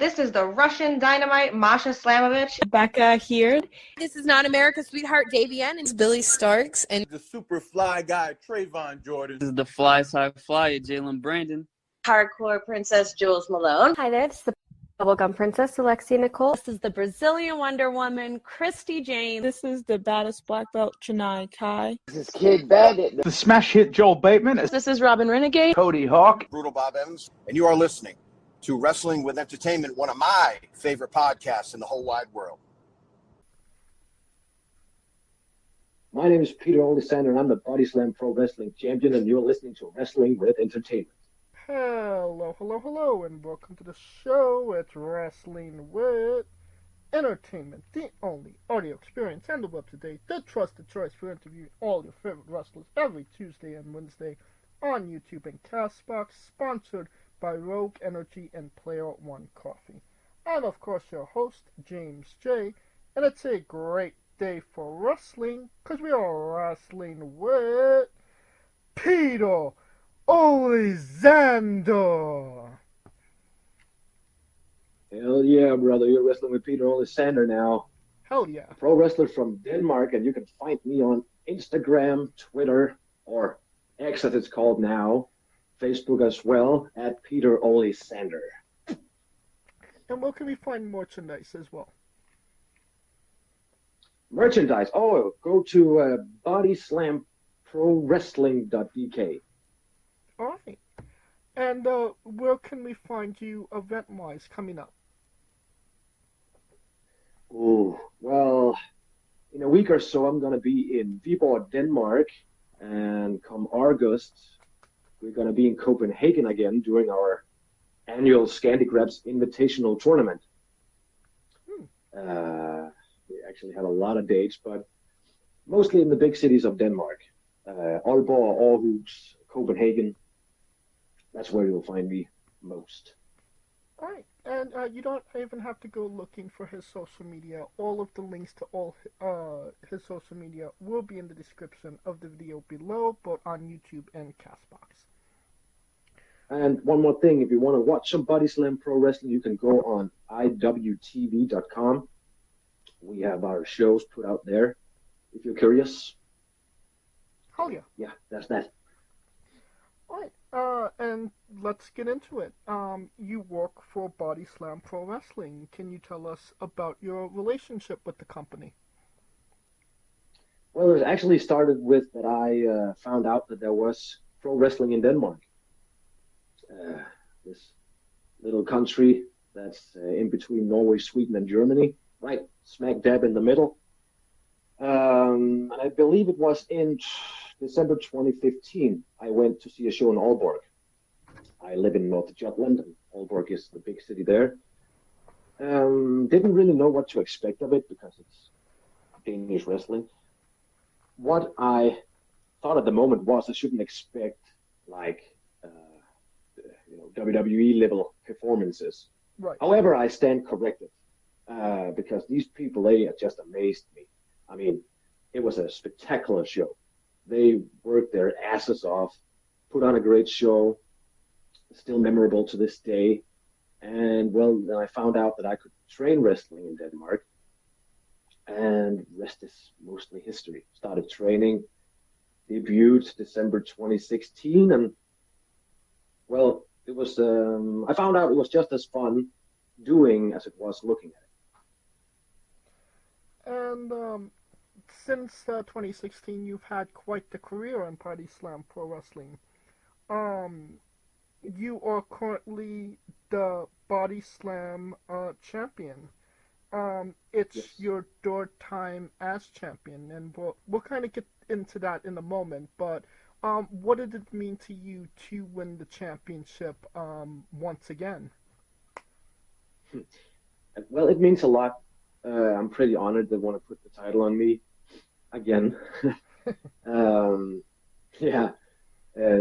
This is the Russian dynamite Masha Slamovich. Becca here. This is not America's sweetheart Davian. It's Billy Starks and the super fly guy Trayvon Jordan. This is the fly side flyer Jalen Brandon. Hardcore princess Jules Malone. Hi there, this is the bubblegum princess Alexia Nicole. This is the Brazilian Wonder Woman Christy Jane. This is the baddest black belt Chennai Kai. This is Kid Bandit. The smash hit Joel Bateman. This is Robin Renegade. Cody Hawk. Brutal Bob Evans. And you are listening to Wrestling with Entertainment, one of my favorite podcasts in the whole wide world. My name is Peter Olisander, and I'm the Bodyslam Pro Wrestling Champion, and you're listening to Wrestling with Entertainment. Hello, and welcome to the show. It's Wrestling with Entertainment, the only audio experience and the web today, the trusted choice for interviewing all your favorite wrestlers every Tuesday and Wednesday on YouTube and Castbox, sponsored by Rogue Energy and Player One Coffee. I'm, of course, your host, James J., and it's a great day for wrestling, because we are wrestling with Peter Olisander. Hell yeah, brother. You're wrestling with Peter Olisander now. Hell yeah. A pro wrestler from Denmark, and you can find me on Instagram, Twitter, or X as it's called now, Facebook as well, at Peter Olisander. And where can we find merchandise as well? Merchandise. Oh, go to bodyslamprowrestling.dk. All right. And where can we find you event-wise coming up? Oh, well, in a week or so, I'm going to be in Viborg, Denmark, and come August, we're going to be in Copenhagen again during our annual Scandi Grabs Invitational Tournament. We actually had a lot of dates, but mostly in the big cities of Denmark. Aalborg, Aarhus, Copenhagen. That's where you'll find me most. All right. And you don't even have to go looking for his social media. All of the links to all his social media will be in the description of the video below, both on YouTube and Castbox. And one more thing, if you want to watch some Bodyslam Pro Wrestling, you can go on iwtv.com. We have our shows put out there, if you're curious. Oh, yeah. Yeah, that's that. All right. And let's get into it. You work for Bodyslam Pro Wrestling. Can you tell us about your relationship with the company? Well, it actually started with that I found out that there was pro wrestling in Denmark. This little country that's in between Norway, Sweden, and Germany, right smack dab in the middle. And I believe it was in December 2015, I went to see a show in Aalborg. I live in North Jutland, and Aalborg is the big city there. Didn't really know what to expect of it because it's Danish wrestling. What I thought at the moment was I shouldn't expect like WWE level performances. Right. However, I stand corrected because these people, they just amazed me. I mean, it was a spectacular show. They worked their asses off, put on a great show, still memorable to this day. And, well, then I found out that I could train wrestling in Denmark. And rest is mostly history. Started training, debuted December 2016. And, well, it was, I found out it was just as fun doing as it was looking at it. And, since 2016, you've had quite the career in Bodyslam Pro Wrestling. You are currently the Bodyslam champion. It's yes. Your third time as champion, and we'll kind of get into that in a moment. But what did it mean to you to win the championship once again? Well, it means a lot. I'm pretty honored they want to put the title on me again. Yeah.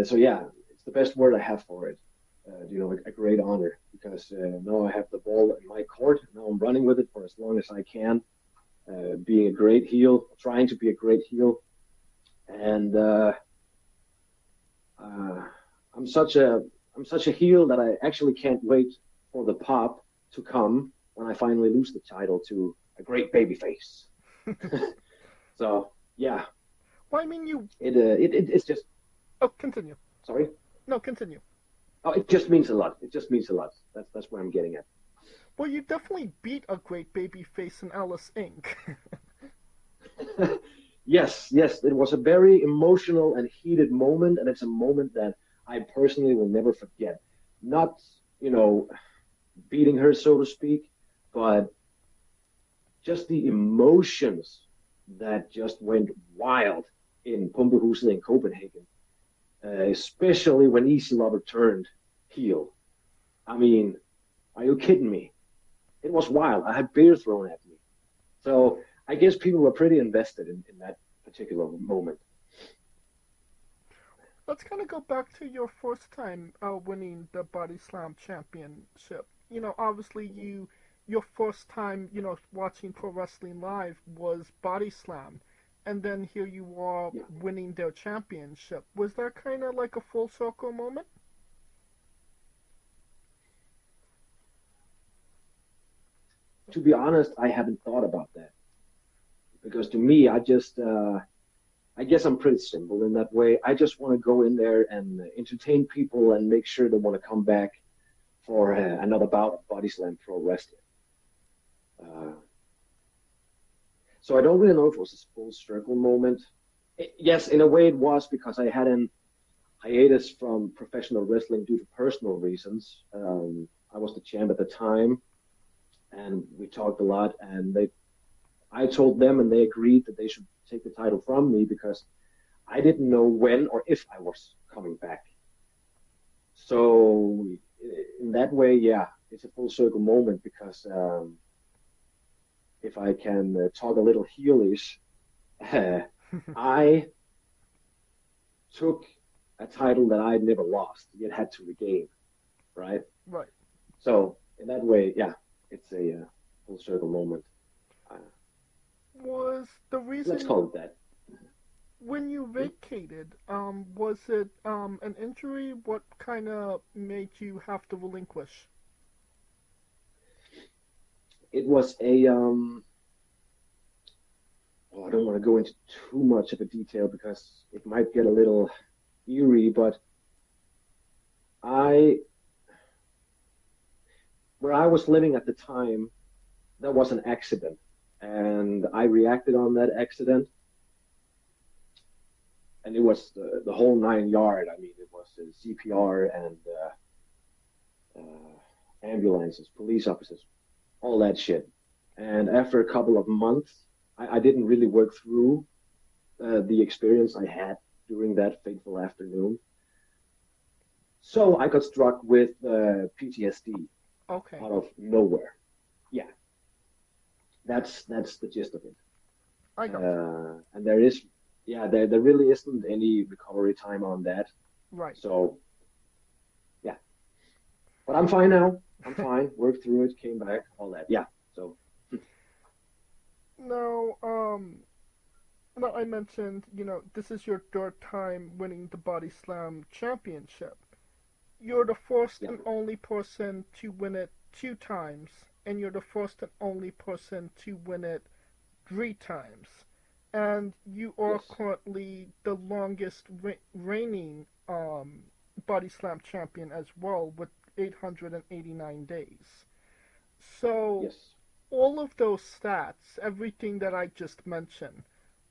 So yeah, it's the best word I have for it. A great honor because now I have the ball in my court. Now I'm running with it for as long as I can. Being a great heel, trying to be a great heel, and I'm such a heel that I actually can't wait for the pop to come when I finally lose the title to a great babyface. So yeah. Well, I mean, you. It's just. Oh, continue. Sorry. No, continue. Oh, it just means a lot. It just means a lot. That's where I'm getting at. Well, you definitely beat a great babyface in Alice Inc. Yes, it was a very emotional and heated moment, and it's a moment that I personally will never forget. Not, beating her, so to speak, but just the emotions that just went wild in Pumpehuset in Copenhagen, especially when Easy Lover turned heel. I mean, are you kidding me? It was wild. I had beer thrown at me. So I guess people were pretty invested in that particular moment. Let's kind of go back to your first time winning the Bodyslam championship. Obviously your first time, watching pro wrestling live was Bodyslam, and then here you are winning their championship. Was that kind of like a full circle moment? To be honest, I haven't thought about that. Because to me, I guess I'm pretty simple in that way. I just want to go in there and entertain people and make sure they want to come back for another bout of Bodyslam Pro Wrestling. So I don't really know if it was a full circle moment. Yes, in a way it was, because I had an hiatus from professional wrestling due to personal reasons. I was the champ at the time, and we talked a lot, and I told them, and they agreed that they should take the title from me because I didn't know when or if I was coming back. So in that way, yeah, it's a full circle moment because if I can talk a little heelish, I took a title that I had never lost yet had to regain, right? Right. So in that way, yeah, it's a full circle moment. Was the reason... Let's call it that. When you vacated, was it an injury? What kind of made you have to relinquish? It was a... I don't want to go into too much of a detail because it might get a little eerie, but where I was living at the time, there was an accident. And I reacted on that accident, and it was the whole 9 yard. I mean, it was CPR and ambulances, police officers, all that shit. And after a couple of months, I didn't really work through the experience I had during that fateful afternoon. So I got struck with PTSD out of nowhere. Yeah. That's the gist of it. I got and there really isn't any recovery time on that. Right. So, yeah. But I'm fine now. I'm fine. Worked through it, came back, all that. Yeah. So. Now, I mentioned, this is your third time winning the Bodyslam championship. You're the first and only person to win it 2 times. And you're the first and only person to win it 3 times. And you are currently the longest reigning Bodyslam champion as well, with 889 days. So, all of those stats, everything that I just mentioned,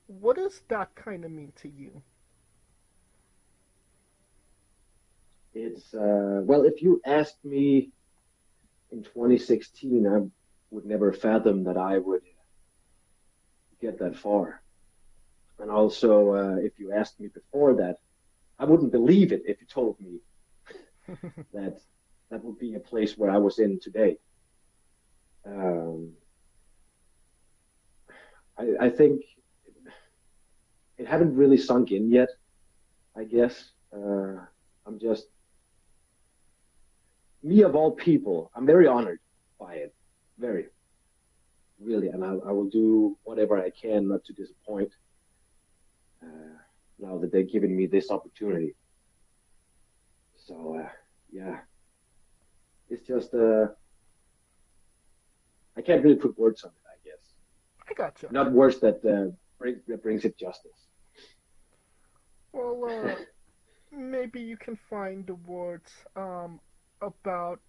what does that kind of mean to you? It's, if you asked me in 2016, I would never fathom that I would get that far. And also, if you asked me before that, I wouldn't believe it if you told me that would be a place where I was in today. I think it hadn't really sunk in yet, I guess. I'm just... Me of all people, I'm very honored by it. Very. Really. And I will do whatever I can not to disappoint now that they've given me this opportunity. So, yeah. It's just can't really put words on it, I guess. I gotcha. Not words that brings it justice. Well, maybe you can find the words about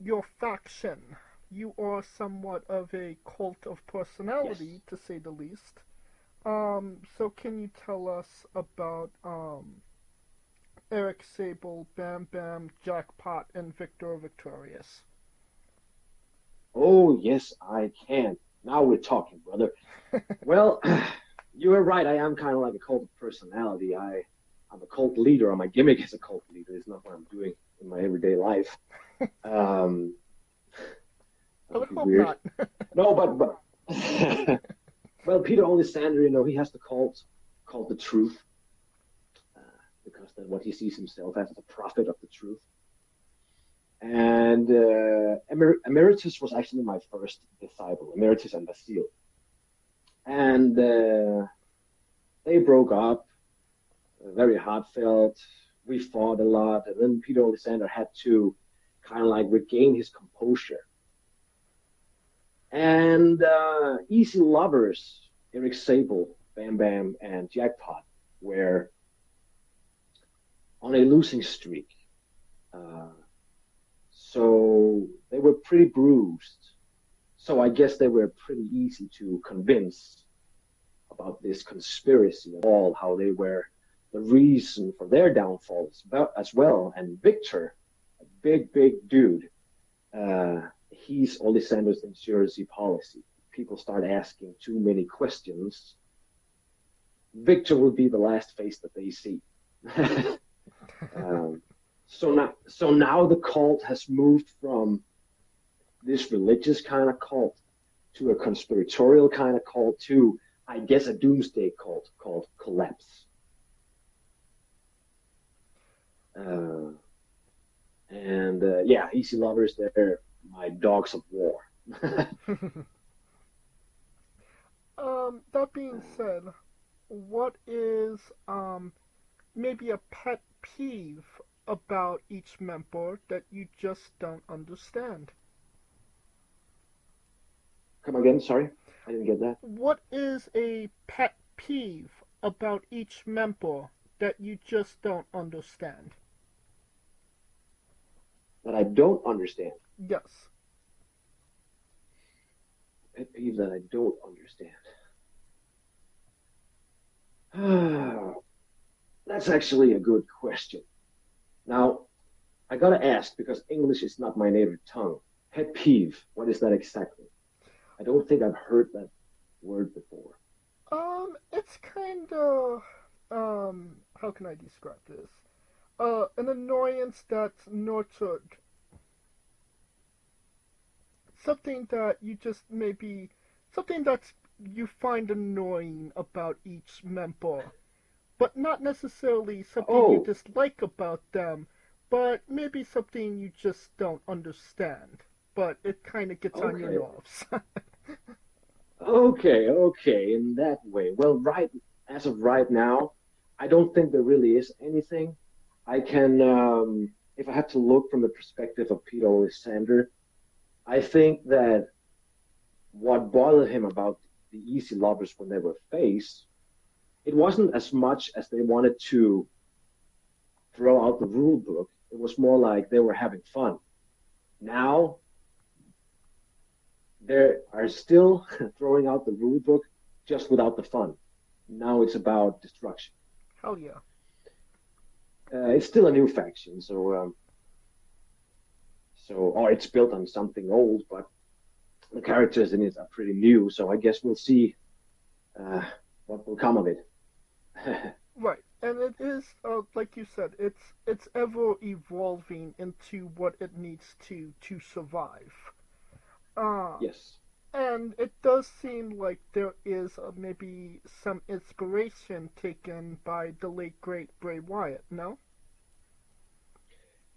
your faction. You are somewhat of a cult of personality, Yes. to say the least. So can you tell us about Eric Sable, Bam Bam, Jackpot, and Victor Victorious? Oh, yes, I can. Now we're talking, brother. Well, you are right. I am kind of like a cult of personality. I'm a cult leader, or my gimmick is a cult leader. It's not what I'm doing in my everyday life. I would That'd be hope weird. not. No, but well, Peter Olisander, he has the cult called the Truth, because that's what he sees himself as the prophet of the truth. And Emeritus was actually my first disciple, Emeritus and Basile. And they broke up, very heartfelt. We fought a lot, and then Peter Olisander had to kind of like regain his composure. And Easy Lovers, Eric Sable, Bam Bam, and Jackpot were on a losing streak. So they were pretty bruised. So I guess they were pretty easy to convince about this conspiracy at all, how they were the reason for their downfall as well. And Victor, a big dude, he's Olisander's insurance policy. People start asking too many questions. Victor will be the last face that they see. So now the cult has moved from this religious kind of cult to a conspiratorial kind of cult to, I guess, a doomsday cult called Kollaps. Yeah, Easy Lovers, they're my dogs of war. That being said, what is maybe a pet peeve about each member that you just don't understand? Come again, sorry, I didn't get that. What is a pet peeve about each member that you just don't understand? That I don't understand. Yes. Pet peeve that I don't understand. That's actually a good question. Now, I gotta ask, because English is not my native tongue. Pet peeve, what is that exactly? I don't think I've heard that word before. It's kind of, how can I describe this? An annoyance that's nurtured. Something that you just something that you find annoying about each member, but not necessarily something you dislike about them, but maybe something you just don't understand, but it kind of gets on your nerves. Okay, in that way. Well, as of right now, I don't think there really is anything. I can, if I have to look from the perspective of Peter Olisander, I think that what bothered him about the Easy Lovers when they were faced, it wasn't as much as they wanted to throw out the rule book. It was more like they were having fun. Now, they are still throwing out the rule book, just without the fun. Now it's about destruction. Hell yeah. It's still a new faction, or it's built on something old, but the characters in it are pretty new, so I guess we'll see what will come of it. Right, and it is, like you said, it's ever evolving into what it needs to survive. Yes. And it does seem like there is maybe some inspiration taken by the late great Bray Wyatt, no?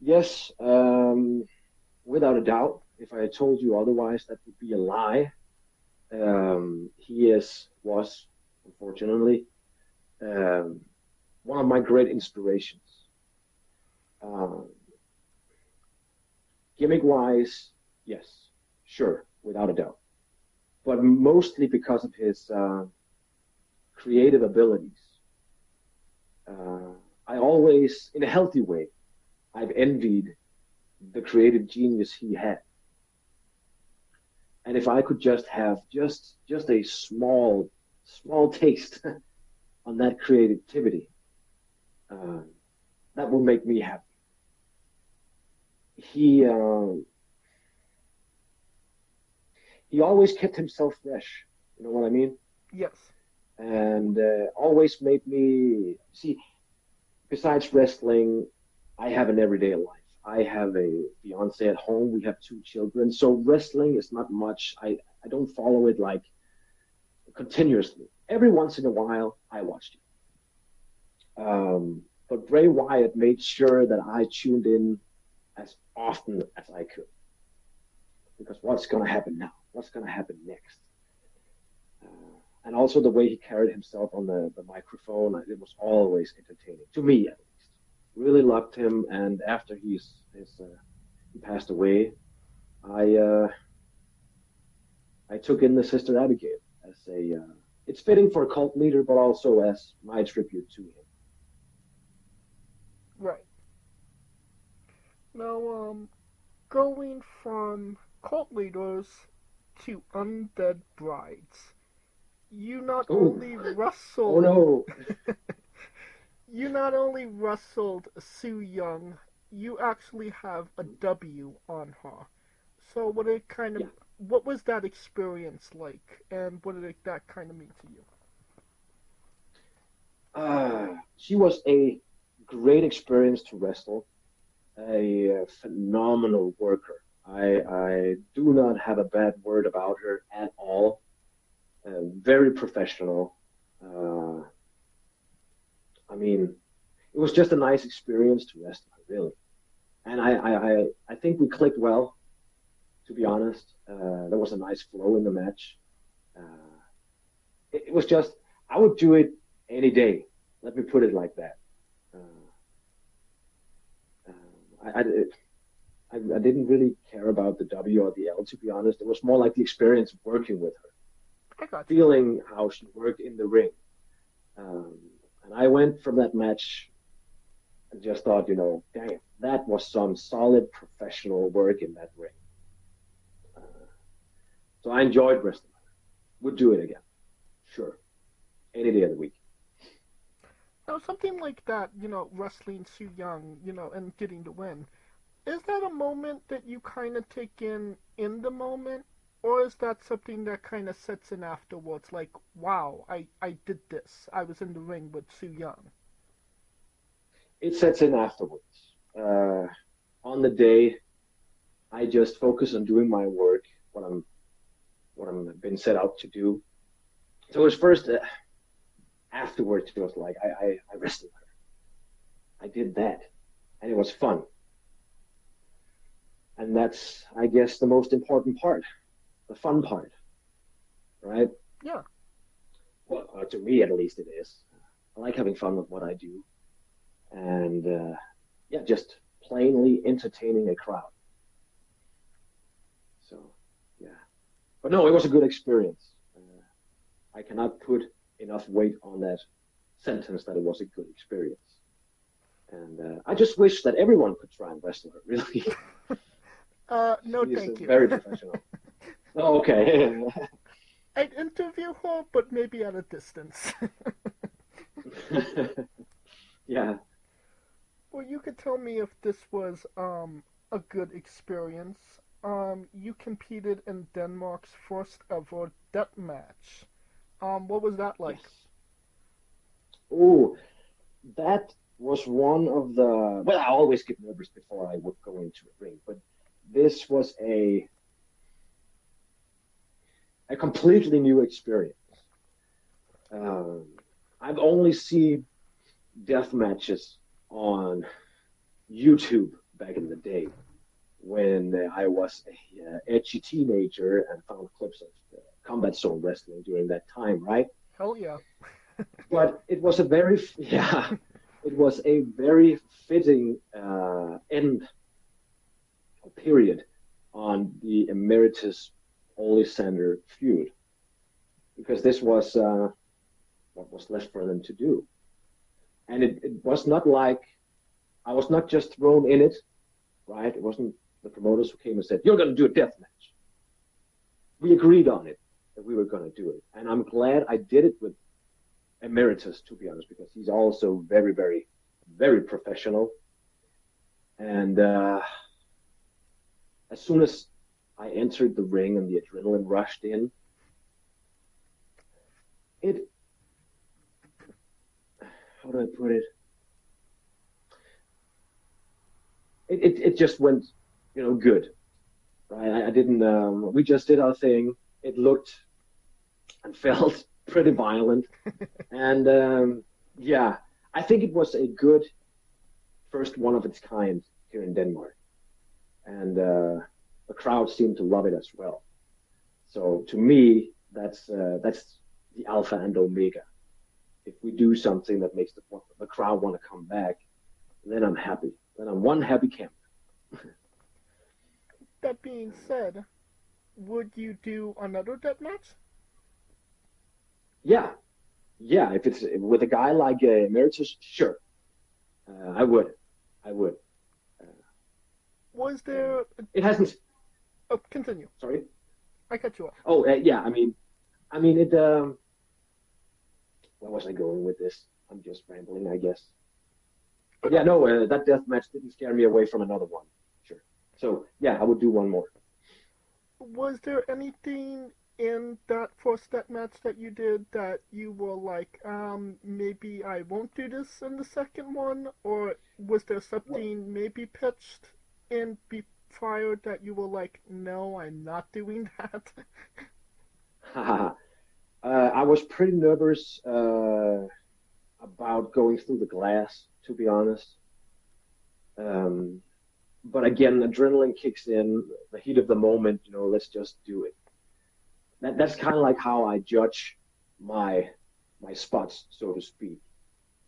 Yes, without a doubt. If I had told you otherwise, that would be a lie. He was, unfortunately, one of my great inspirations. Gimmick-wise, yes, sure. without a doubt. But mostly because of his creative abilities. I always, in a healthy way, I've envied the creative genius he had. And if I could just have just a small taste on that creativity, that would make me happy. He always kept himself fresh. You know what I mean? Yes. And always made me see. Besides wrestling, I have an everyday life. I have a fiance at home. We have 2 children. So wrestling is not much. I don't follow it like continuously. Every once in a while, I watched it. But Bray Wyatt made sure that I tuned in as often as I could. Because what's going to happen now? What's going to happen next? And also the way he carried himself on the microphone, it was always entertaining, to me at least. Really loved him, and after he passed away, I took in the Sister Abigail as it's fitting for a cult leader, but also as my tribute to him. Right. Now, going from cult leaders to undead brides. You not only wrestled. Oh no! You not only wrestled Su Yung, you actually have a W on her. So what was that experience like, and what did that kind of mean to you? She was a great experience to wrestle. A phenomenal worker. I do not have a bad word about her at all. Very professional. I mean, it was just a nice experience to wrestle her, really. And I think we clicked well, to be honest. There was a nice flow in the match. It was just, I would do it any day. Let me put it like that. I didn't really care about the W or the L, to be honest. It was more like the experience of working with her. Feeling how she worked in the ring. And I went from that match and just thought, damn, that was some solid professional work in that ring. So I enjoyed wrestling. Would do it again. Sure. Any day of the week. Now, something like that, wrestling Su Yung, and getting the win, is that a moment that you kind of take in the moment? Or is that something that kind of sets in afterwards, like, wow, I did this. I was in the ring with Su Yung. It sets in afterwards. On the day, I just focus on doing my work, what I'm been set out to do. So it was first, afterwards, it was like, I wrestled her. I did that. And it was fun. And that's, I guess, the most important part. The fun part, right? Yeah. Well, to me, at least, it is. I like having fun with what I do, and just plainly entertaining a crowd. So, yeah. But no, it was a good experience. I cannot put enough weight on that sentence that it was a good experience. And I just wish that everyone could try and wrestle her. Really. No, She's thank you. Very professional. Oh, okay. I'd interview her, but maybe at a distance. Yeah. Well, you could tell me if this was a good experience. You competed in Denmark's first ever death match. What was that like? Yes. Oh, that was one of the... Well, I always get nervous before I would go into a ring, but this was a completely new experience. I've only seen death matches on YouTube back in the day when I was an edgy teenager and found clips of Combat Zone Wrestling during that time, right? Hell yeah. But it was a very fitting end period on the emeritus Olisander feud, because this was what was left for them to do. And it was not like I was not just thrown in it, right? It wasn't the promoters who came and said, "You're going to do a death match." We agreed on it, that we were going to do it. And I'm glad I did it with Emeritus, to be honest, because he's also very, very, very professional. And as soon as I entered the ring and the adrenaline rushed in, how do I put it? It just went, good. Right? I didn't. We just did our thing. It looked and felt pretty violent, and yeah, I think it was a good first one of its kind here in Denmark, and the crowd seemed to love it as well. So to me, that's the alpha and omega. If we do something that makes the crowd want to come back, then I'm happy. Then I'm one happy camper. That being said, would you do another death match? Yeah. If it's with a guy like Emeritus, sure. I would. Was there? It hasn't. Oh, continue. Sorry. I cut you off. Oh, yeah. I mean, it. Where was I going with this? I'm just rambling, I guess. But yeah, no, that death match didn't scare me away from another one. Sure. So yeah, I would do one more. Was there anything in that first death match that you did that you were like, maybe I won't do this in the second one, or was there something maybe pitched in prior that you were like, no, I'm not doing that? I was pretty nervous about going through the glass, to be honest. But again, adrenaline kicks in, the heat of the moment, let's just do it. That's kind of like how I judge my spots, so to speak.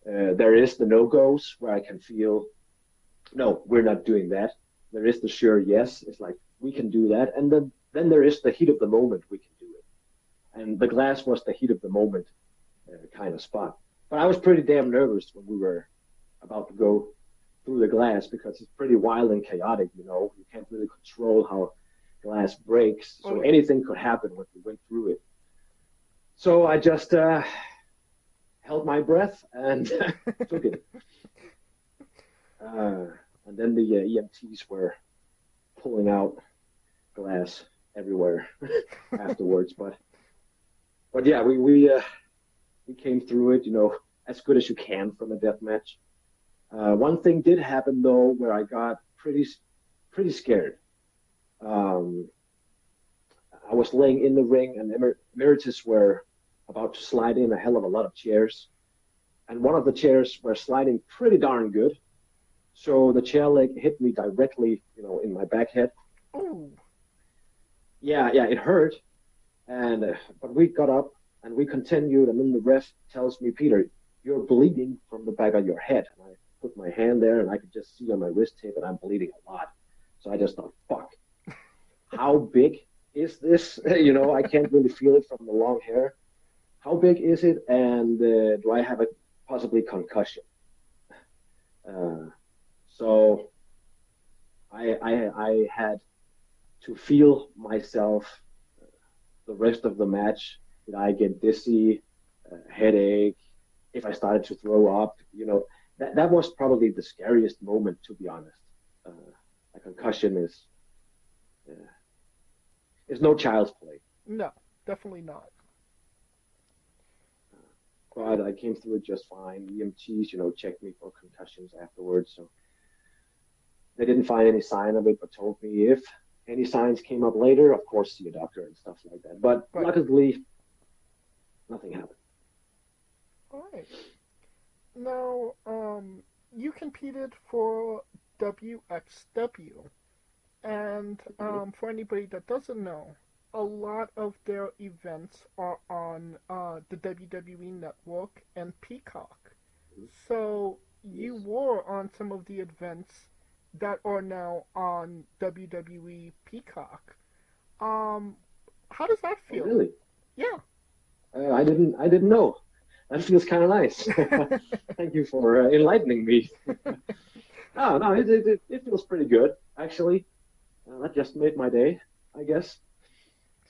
There is the no-goes where I can feel, no, we're not doing that. There is the sure yes, it's like, we can do that. And then there is the heat of the moment, we can do it. And the glass was the heat of the moment kind of spot. But I was pretty damn nervous when we were about to go through the glass because it's pretty wild and chaotic, You can't really control how glass breaks. So anything could happen when we went through it. So I just held my breath and took it. And then the EMTs were pulling out glass everywhere afterwards. But yeah, we came through it, as good as you can from a death match. One thing did happen though, where I got pretty scared. I was laying in the ring, and Emeritus were about to slide in a hell of a lot of chairs, and one of the chairs were sliding pretty darn good. So the chair leg hit me directly, in my back head. Oh. Yeah, it hurt. And but we got up and we continued, and then the ref tells me, "Peter, you're bleeding from the back of your head." And I put my hand there, and I could just see on my wrist tape that I'm bleeding a lot. So I just thought, "Fuck, how big is this?" I can't really feel it from the long hair. How big is it, and do I have a possibly concussion? So I had to feel myself the rest of the match. Did I get dizzy, headache? If I started to throw up, that was probably the scariest moment, to be honest. A concussion is no child's play. No, definitely not. But I came through it just fine. EMTs, checked me for concussions afterwards. So they didn't find any sign of it, but told me if any signs came up later, of course, see a doctor and stuff like that. But luckily, nothing happened. All right. Now, you competed for WXW, and for anybody that doesn't know, a lot of their events are on the WWE Network and Peacock. So you were on some of the events that are now on WWE Peacock. How does that Oh, feel? really? Yeah. I didn't know. That feels kind of nice. Thank you for enlightening me. No, it feels pretty good actually. That just made my day, I guess.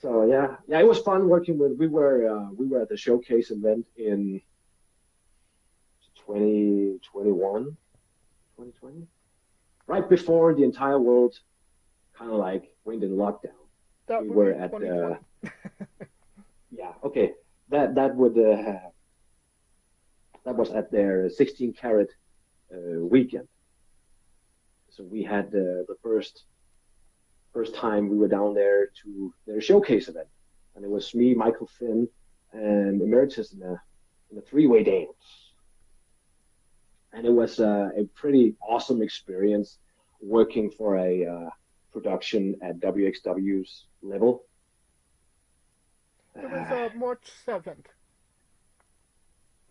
So yeah, it was fun working with. We were at the showcase event in 2021, 2020, right before the entire world kind of like went in lockdown. That We would were be at 2020. yeah, okay. That was at their 16 carat weekend. So we had the first time we were down there to their showcase event, and it was me, Michael Finn, and Emeritus in a three-way dance, and it was a pretty awesome experience working for a production at WXW's level. It was March 7th.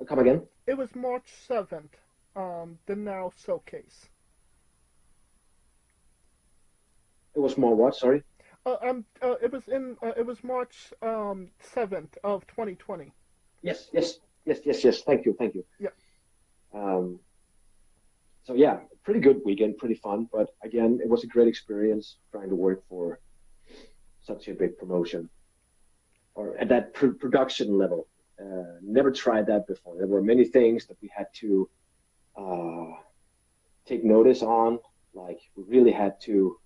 Come again? It was March 7th, the Now Showcase. It was more what? Sorry. It was March 7th of 2020. Yes. Thank you. Yeah. So yeah, pretty good weekend, pretty fun. But again, it was a great experience trying to work for such a big promotion or at that production level. Never tried that before. There were many things that we had to take notice on. Like we really had to,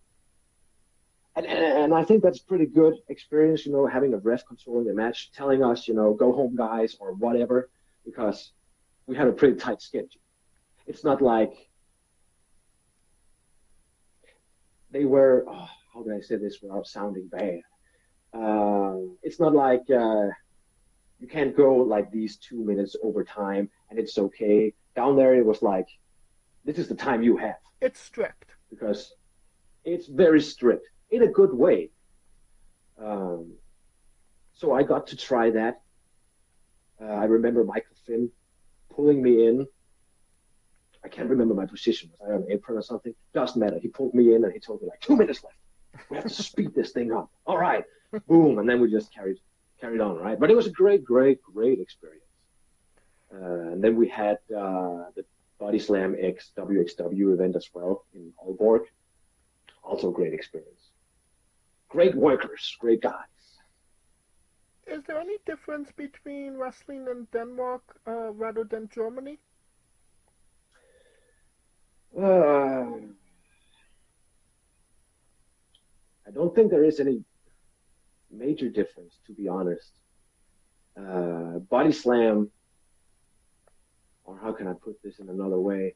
and I think that's pretty good experience. Having a ref controlling the match, telling us, go home, guys, or whatever, because we had a pretty tight schedule. It's not like they were. Oh, how do I say this without sounding bad? It's not like you can't go like these 2 minutes over time and it's okay. Down there, it was like, this is the time you have. It's strict. Because it's very strict in a good way. So I got to try that. I remember Michael Finn pulling me in. I can't remember my position. Was I on apron or something? Doesn't matter. He pulled me in and he told me like 2 minutes left. We have to speed this thing up. All right. Boom. And then we just carried on, right? But it was a great experience. And then we had the Bodyslam X WXW event as well in Aalborg. Also a great experience. Great workers, great guys. Is there any difference between wrestling in Denmark rather than Germany? I don't think there is any major difference, to be honest. Bodyslam, or how can I put this in another way?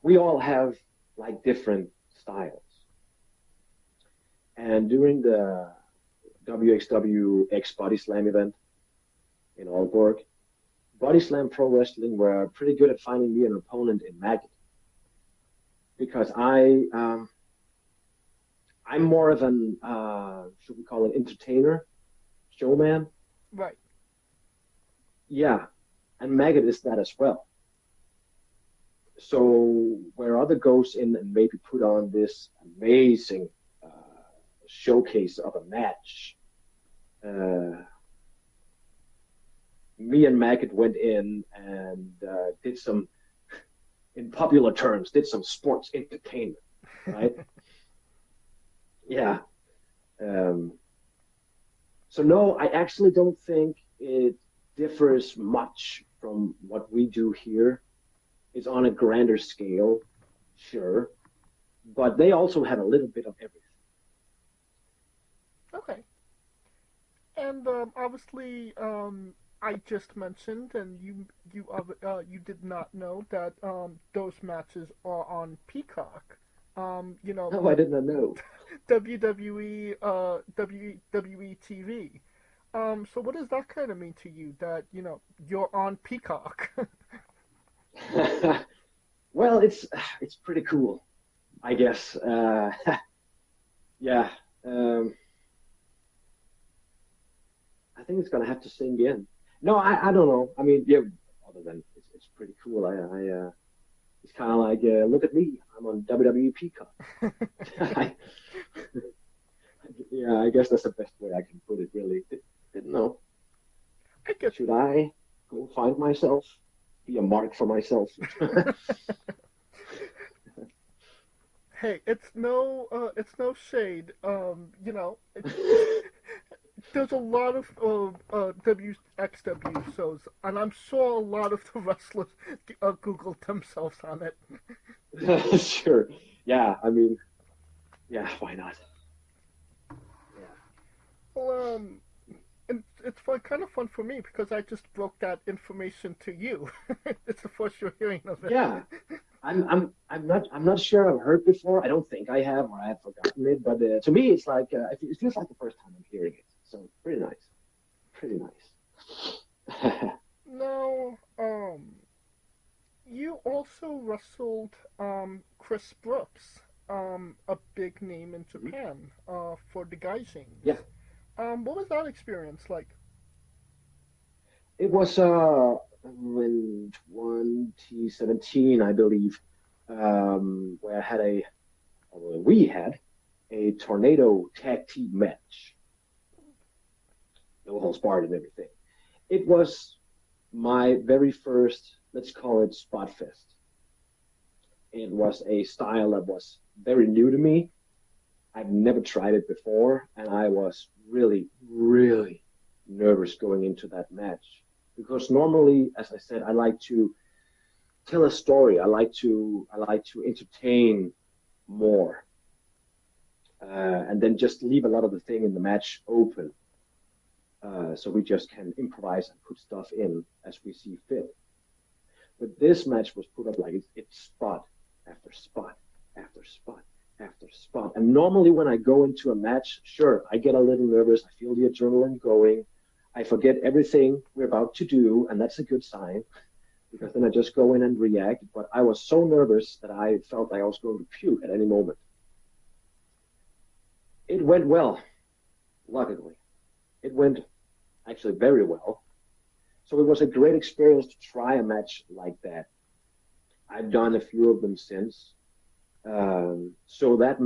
We all have like different styles. And during the WXW X Bodyslam event in Aalborg, Bodyslam Pro Wrestling were pretty good at finding me an opponent in Maggot. Because I'm more of an, should we call it entertainer, showman? Right. Yeah, and Maggot is that as well. So where other goes in and maybe put on this amazing showcase of a match, me and Maggot went in and did some, in popular terms, did some sports entertainment, right? Yeah. So no, I actually don't think it differs much from what we do here. It's on a grander scale, sure, but they also have a little bit of everything. Okay. And obviously, I just mentioned, and you did not know that those matches are on Peacock. No, I did not know. WWE TV. So what does that kind of mean to you that you're on Peacock? Well, it's pretty cool, I guess. Yeah. I think it's gonna have to sink in. No, I don't know. I mean, yeah. Other than it's pretty cool. It's kind of like look at me. I'm on WWE Peacock. Yeah, I guess that's the best way I can put it, really. Didn't know. Should I go find myself? Be a mark for myself? Hey, it's no shade. You know, there's a lot of WXW shows, and I'm sure a lot of the wrestlers Googled themselves on it. Sure. Yeah, I mean, yeah, why not? Well, and it's fun, kind of fun for me because I just broke that information to you. It's the first you're hearing of it. Yeah, I'm not sure I've heard before. I don't think I have, or I have forgotten it. But to me, it's like it feels like the first time I'm hearing it. So pretty nice, pretty nice. Now, you also wrestled Chris Brooks, a big name in Japan, for the Gaijin. Yeah. What was that experience like? It was in 2017, I believe, where we had a tornado tag team match. No holds barred and everything. It was my very first, let's call it spot fest. It was a style that was very new to me. I'd never tried it before, and I was really, really nervous going into that match. Because normally, as I said, I like to tell a story. I like to entertain more, and then just leave a lot of the thing in the match open, so we just can improvise and put stuff in as we see fit. But this match was put up like it's spot after spot after spot after spot. And normally when I go into a match, sure, I get a little nervous. I feel the adrenaline going. I forget everything we're about to do, and that's a good sign because then I just go in and react. But I was so nervous that I felt like I was going to puke at any moment. It went well, luckily. It went actually very well. So it was a great experience to try a match like that. I've done a few of them since. So that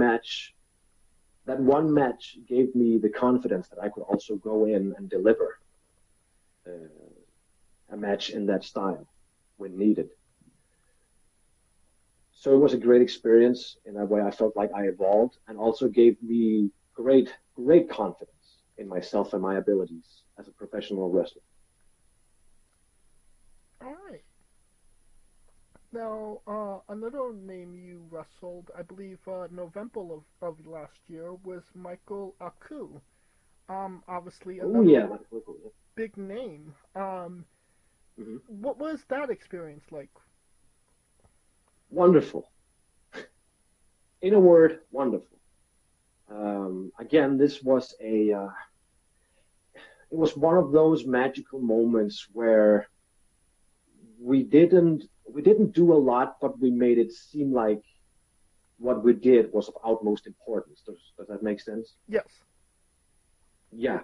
one match gave me the confidence that I could also go in and deliver a match in that style when needed. So it was a great experience. In that way, I felt like I evolved and also gave me great confidence in myself and my abilities as a professional wrestler. All right. Now, another name you wrestled, I believe, November of last year, was Micheal. Obviously, another big name. What was that experience like? Wonderful. In a word, wonderful. Again, this was it was one of those magical moments where we didn't do a lot, but we made it seem like what we did was of utmost importance. Does that make sense? Yes. Yeah.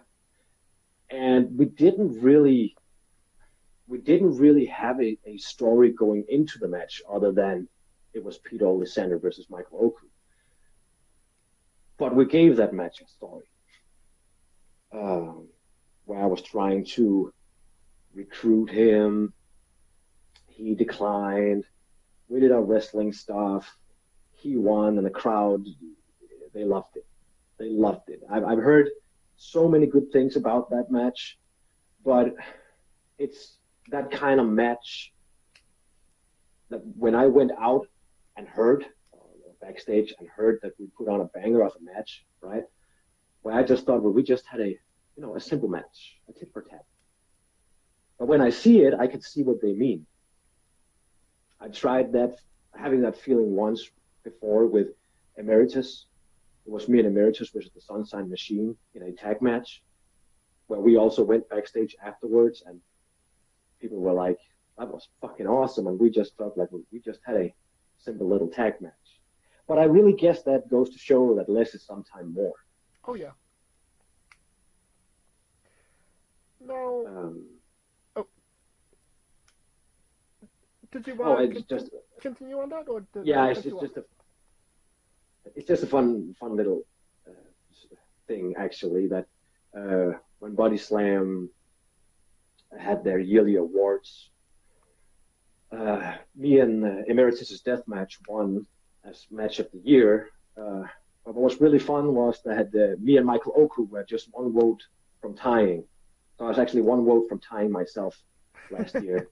And we didn't really have a story going into the match other than it was Peter Olisander versus Micheal. But we gave that match a story. Where I was trying to recruit him. He declined. We did our wrestling stuff. He won, and the crowd, they loved it. They loved it. I've heard so many good things about that match, but it's that kind of match that when I went out and heard backstage and heard that we put on a banger of a match, right? Where I just thought, well, we just had a simple match, a tit for tat. But when I see it, I can see what they mean. I tried having that feeling once before with Emeritus. It was me and Emeritus versus the Sunshine Machine in a tag match, where we also went backstage afterwards, and people were like, that was fucking awesome, and we just felt like we just had a simple little tag match. But I really guess that goes to show that less is sometimes more. Oh, yeah. No. Did you want to continue on that, or it's just a fun little thing actually that when Bodyslam had their yearly awards, me and Emeritus's Deathmatch won as match of the year. But what was really fun was that me and Michael Oku were just one vote from tying. So I was actually one vote from tying myself last year.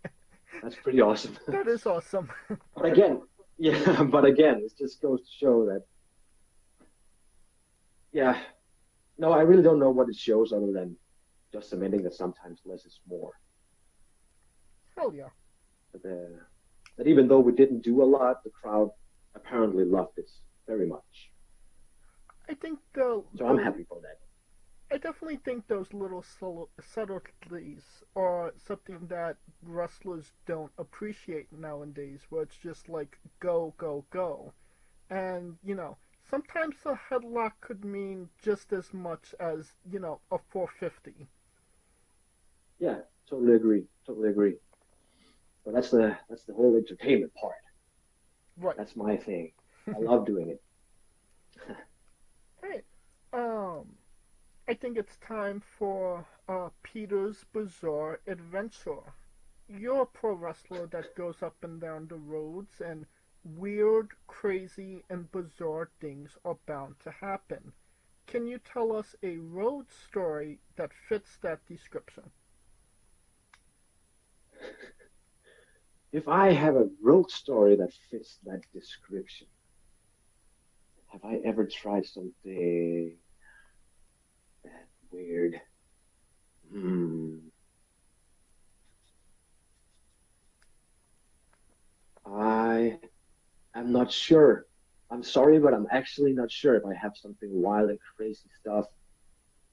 That's pretty awesome. That is awesome. But again, it just goes to show that, no, I really don't know what it shows other than just cementing that sometimes less is more. Hell yeah. That even though we didn't do a lot, the crowd apparently loved it very much. I think So I'm happy for that. I definitely think those little subtleties are something that wrestlers don't appreciate nowadays, where it's just like go, go, go. And, sometimes a headlock could mean just as much as, a 450. Yeah, totally agree. But that's the whole entertainment part. Right. That's my thing. I love doing it. Hey, I think it's time for Peter's Bizarre Adventure. You're a pro wrestler that goes up and down the roads, and weird, crazy, and bizarre things are bound to happen. Can you tell us a road story that fits that description? If I have a road story that fits that description, have I ever tried something that weird? I am not sure. I'm sorry, but I'm actually not sure if I have something wild and crazy stuff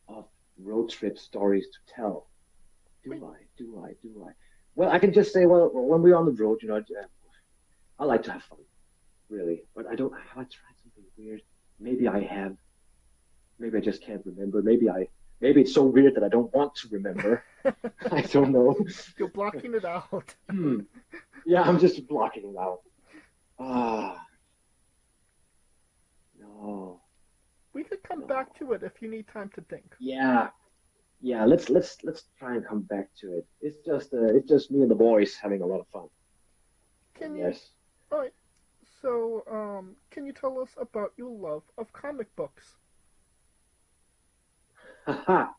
of road trip stories to tell. Do I? Well, I can just say, when we're on the road, I like to have fun, really. But have I tried something weird? Maybe I have. Maybe I just can't remember. Maybe it's so weird that I don't want to remember. I don't know. You're blocking it out. Yeah, I'm just blocking it out. No. We could come back to it if you need time to think. Yeah. Let's try and come back to it. It's just me and the boys having a lot of fun. Yes. All right. So, can you tell us about your love of comic books? Haha.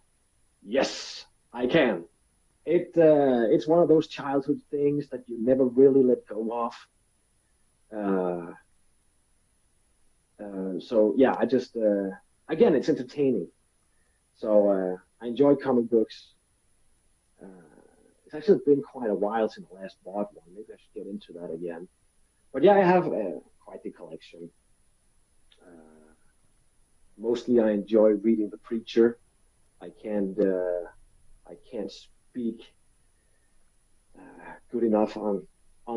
Yes, I can. It's one of those childhood things that you never really let go of. So yeah, I just again, it's entertaining. So I enjoy comic books. It's actually been quite a while since I last bought one. Maybe I should get into that again. But yeah, I have quite the collection. Mostly, I enjoy reading The Preacher. I can't speak good enough on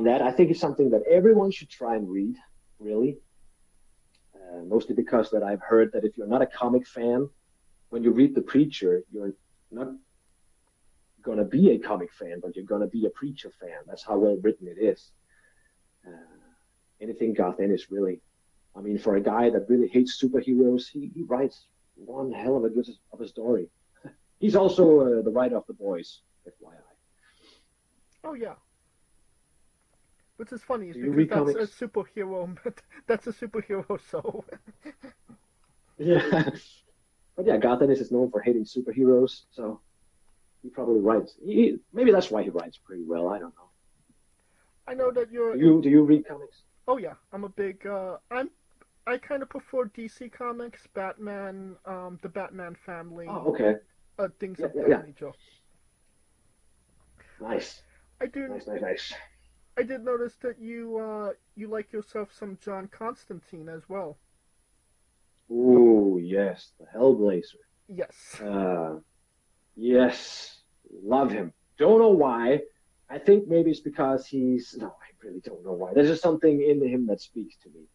that. I think it's something that everyone should try and read, really. Mostly because that I've heard that if you're not a comic fan, when you read The Preacher, you're not going to be a comic fan, but you're going to be a Preacher fan. That's how well written it is. Anything Garth Ennis, really. I mean, for a guy that really hates superheroes, he writes one hell of a story. He's also the writer of The Boys, FYI. Oh, yeah. Which is funny, Do you because read that's comics? a superhero, but that's a superhero, so... Yeah. But yeah, Garth Ennis is known for hating superheroes, so he probably writes. Maybe that's why he writes pretty well, I don't know. I know that you're... Do you read comics? Oh, yeah. I'm a big... I kind of prefer DC Comics, Batman, the Batman family. Oh, okay. Things of that nature. Nice. Nice. I did notice that you like yourself some John Constantine as well. Ooh, yes, the Hellblazer. Yes. Yes, love him. Don't know why. I think maybe it's because no, I really don't know why. There's just something in him that speaks to me,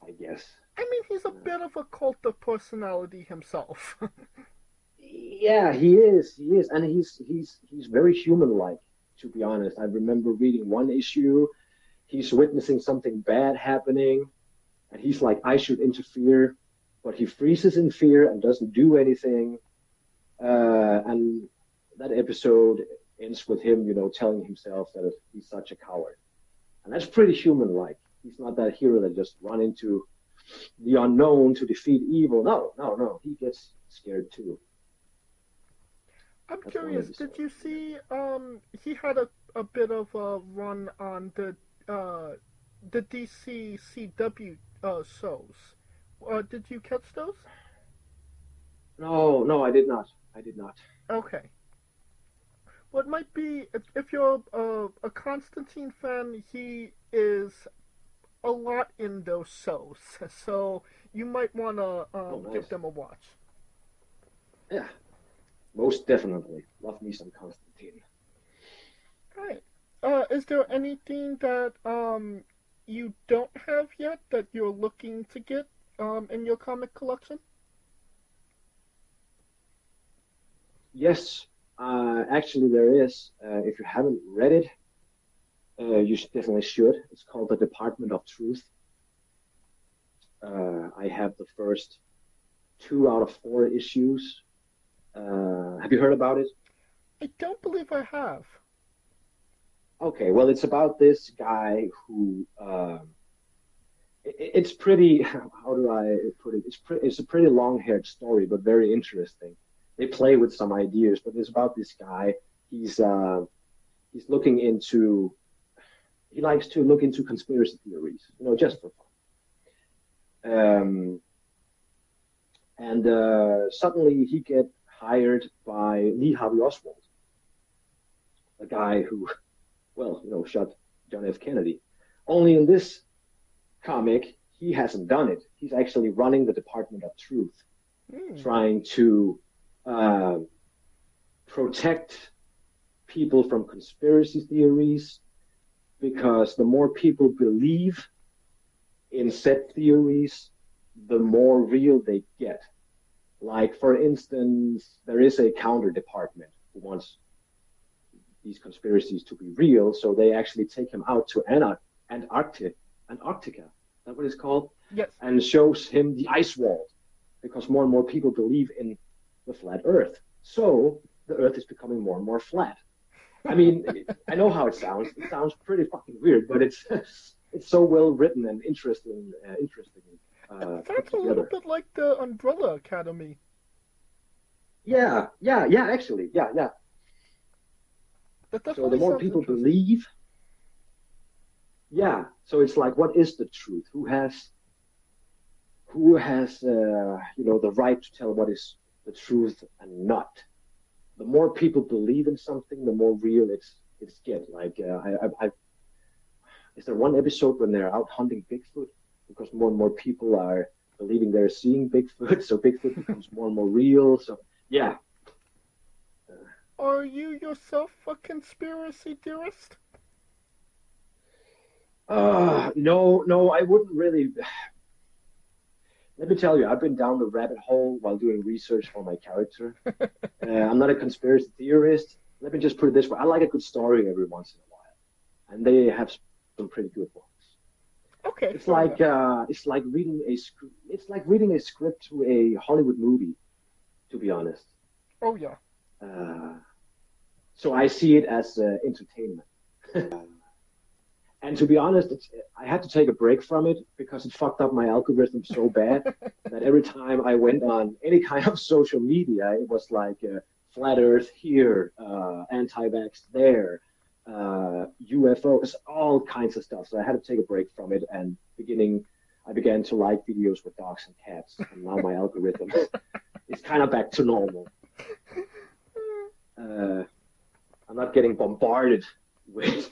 I guess. I mean, he's a bit of a cult of personality himself. Yeah, he is, and he's very human-like, to be honest. I remember reading one issue. He's witnessing something bad happening, and he's like, I should interfere. but he freezes in fear and doesn't do anything. And that episode ends with him, telling himself that he's such a coward. And that's pretty human-like. He's not that hero that just run into the unknown to defeat evil. No. He gets scared too. I'm curious, did you see, he had a bit of a run on the DC CW shows. Did you catch those? No, I did not. Okay. Well, it might be, if you're a Constantine fan, he is a lot in those shows, so you might want to nice. give them a watch. Yeah, most definitely. Love me some Constantine. Right. Is there anything that you don't have yet that you're looking to get in your comic collection? Yes, actually there is. If you haven't read it, you definitely should. It's called The Department of Truth. I have the first 2 out of 4 issues. Have you heard about it? I don't believe I have. Okay, well, it's about this guy who it's pretty. How do I put it? It's a pretty long-haired story, but very interesting. They play with some ideas, but it's about this guy. He's looking into. He likes to look into conspiracy theories, just for fun. And suddenly he gets hired by Lee Harvey Oswald, a guy who, shot John F. Kennedy. Only in this comic, he hasn't done it. He's actually running the Department of Truth, trying to protect people from conspiracy theories, because the more people believe in said theories, the more real they get. Like, for instance, there is a counter department who wants these conspiracies to be real, so they actually take him out to Antarctica. Is that what it's called? Yes. And shows him the ice wall, because more and more people believe in the flat Earth. So the Earth is becoming more and more flat. I mean, I know how it sounds. It sounds pretty fucking weird, but it's so well written and interesting. That's a little bit like the Umbrella Academy. Yeah, actually. So the more people believe, so it's like, what is the truth? Who has the right to tell what is the truth and not? The more people believe in something, the more real it's get. Like, is there one episode when they're out hunting Bigfoot? Because more and more people are believing they're seeing Bigfoot, so Bigfoot becomes more and more real. So, yeah. Are you yourself a conspiracy theorist? No, I wouldn't really. Let me tell you, I've been down the rabbit hole while doing research for my character. I'm not a conspiracy theorist. Let me just put it this way: I like a good story every once in a while, and they have some pretty good ones. Okay. It's like reading a script. It's like reading a script to a Hollywood movie, to be honest. Oh yeah. So I see it as entertainment. And to be honest, I had to take a break from it because it fucked up my algorithm so bad that every time I went on any kind of social media, it was like flat Earth here, anti-vax there, UFOs, all kinds of stuff. So I had to take a break from it, and I began to like videos with dogs and cats, and now my algorithm is kind of back to normal. I'm not getting bombarded with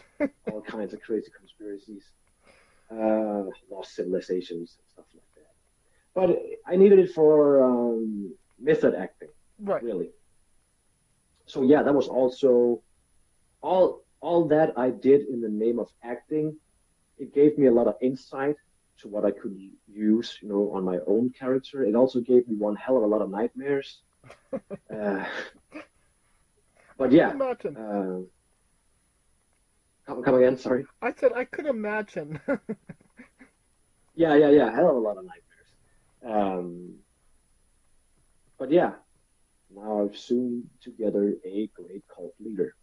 all kinds of crazy conspiracies, lost civilizations and stuff like that. But I needed it for method acting, right? Really. So yeah, that was also all that I did in the name of acting. It gave me a lot of insight to what I could use, on my own character. It also gave me one hell of a lot of nightmares. But yeah. Come again, sorry. I said I could imagine. Yeah, hell of a lot of nightmares. But yeah, now I've sewn together a great cult leader.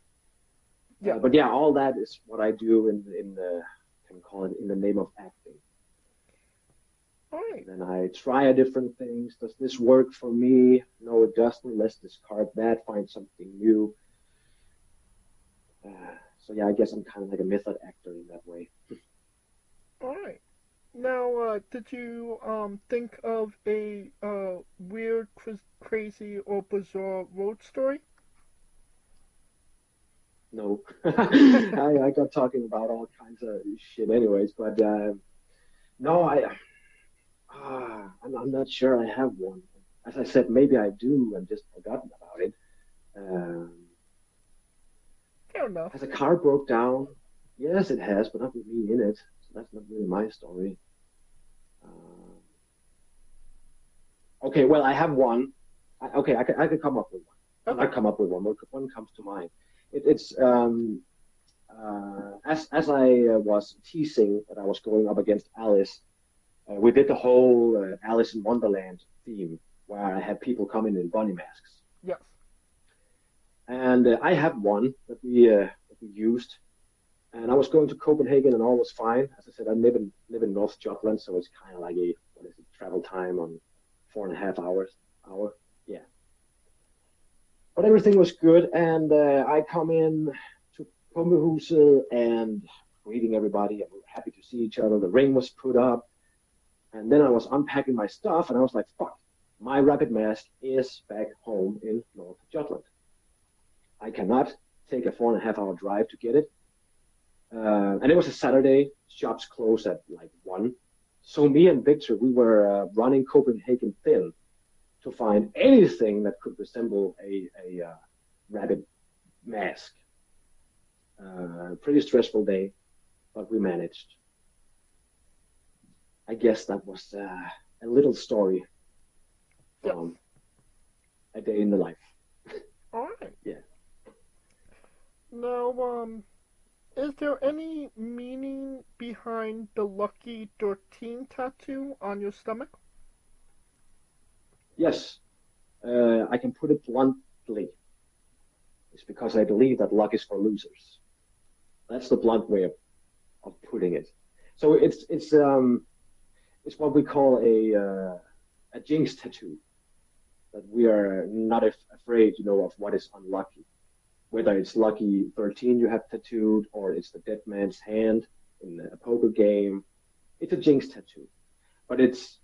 Yeah. But yeah, all that is what I do in the, can call it, in the name of acting. All right. Then I try different things. Does this work for me? No, it doesn't. Let's discard that, find something new. So yeah, I guess I'm kind of like a method actor in that way. All right. Now, did you think of a weird, crazy, or bizarre road story? No, I got talking about all kinds of shit, anyways. But no, I'm not sure I have one. As I said, maybe I do and just forgotten about it. Fair enough. Has a car broke down? Yes, it has, but not with me in it. So that's not really my story. Okay, well, I have one. Okay, I could come up with one. Okay. Not come up with one. One comes to mind. It's as I was teasing that I was going up against Alice. We did the whole Alice in Wonderland theme where I had people come in bunny masks. Yes. And I have one that we used, and I was going to Copenhagen and all was fine. As I said, I live in North Jutland, so it's kind of like a travel time on 4.5 hours. Yeah. But everything was good, and I come in to Kummehuset and greeting everybody, and we were happy to see each other. The ring was put up, and then I was unpacking my stuff, and I was like, fuck, my rabbit mask is back home in North Jutland. I cannot take a 4.5 hour drive to get it. And it was a Saturday, shops closed at like 1. So me and Victor, we were running Copenhagen thin to find anything that could resemble a rabbit mask. Pretty stressful day, but we managed. I guess that was a little story from a day in the life. All right. Yeah. Now, is there any meaning behind the Lucky 13 tattoo on your stomach? Yes, I can put it bluntly. It's because I believe that luck is for losers. That's the blunt way of putting it. So it's what we call a jinx tattoo. That we are not afraid, of what is unlucky. Whether it's lucky 13 you have tattooed, or it's the dead man's hand in a poker game, it's a jinx tattoo. But it's,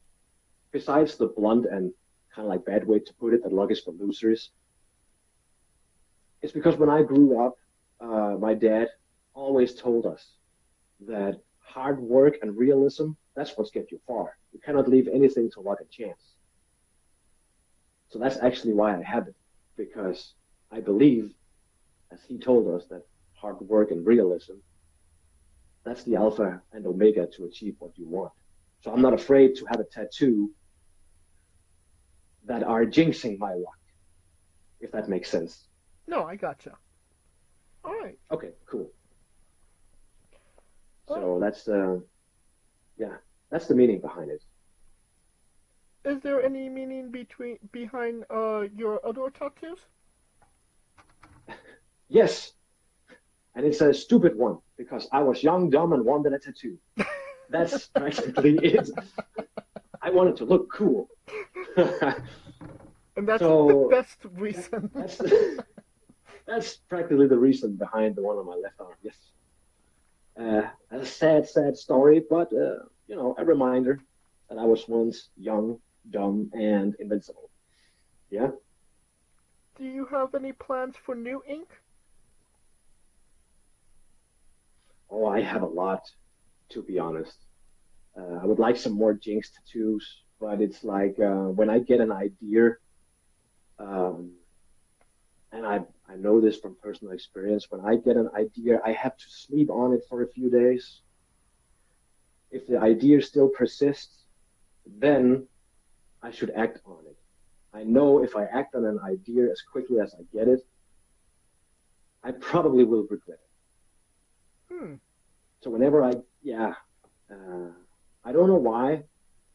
besides the blunt and kind of like bad way to put it, that luck is for losers, it's because when I grew up, my dad always told us that hard work and realism, that's what's get you far. You cannot leave anything to luck and chance. So that's actually why I have it, because I believe, as he told us, that hard work and realism, that's the alpha and omega to achieve what you want. So I'm not afraid to have a tattoo that are jinxing my luck, if that makes sense. No, I gotcha. All right. Okay, cool. So that's the meaning behind it. Is there any meaning behind your other tattoos? Yes, and it's a stupid one because I was young, dumb, and wanted a tattoo. That's practically it. I wanted to look cool. And that's the best reason. That's practically the reason behind the one on my left arm. Yes. A sad story, but a reminder that I was once young, dumb, and invincible. Yeah. Do you have any plans for new ink? Oh, I have a lot, to be honest. I would like some more jinx tattoos, but it's like when I get an idea, and I know this from personal experience, when I get an idea, I have to sleep on it for a few days. If the idea still persists, then I should act on it. I know if I act on an idea as quickly as I get it, I probably will regret it. So whenever I don't know why,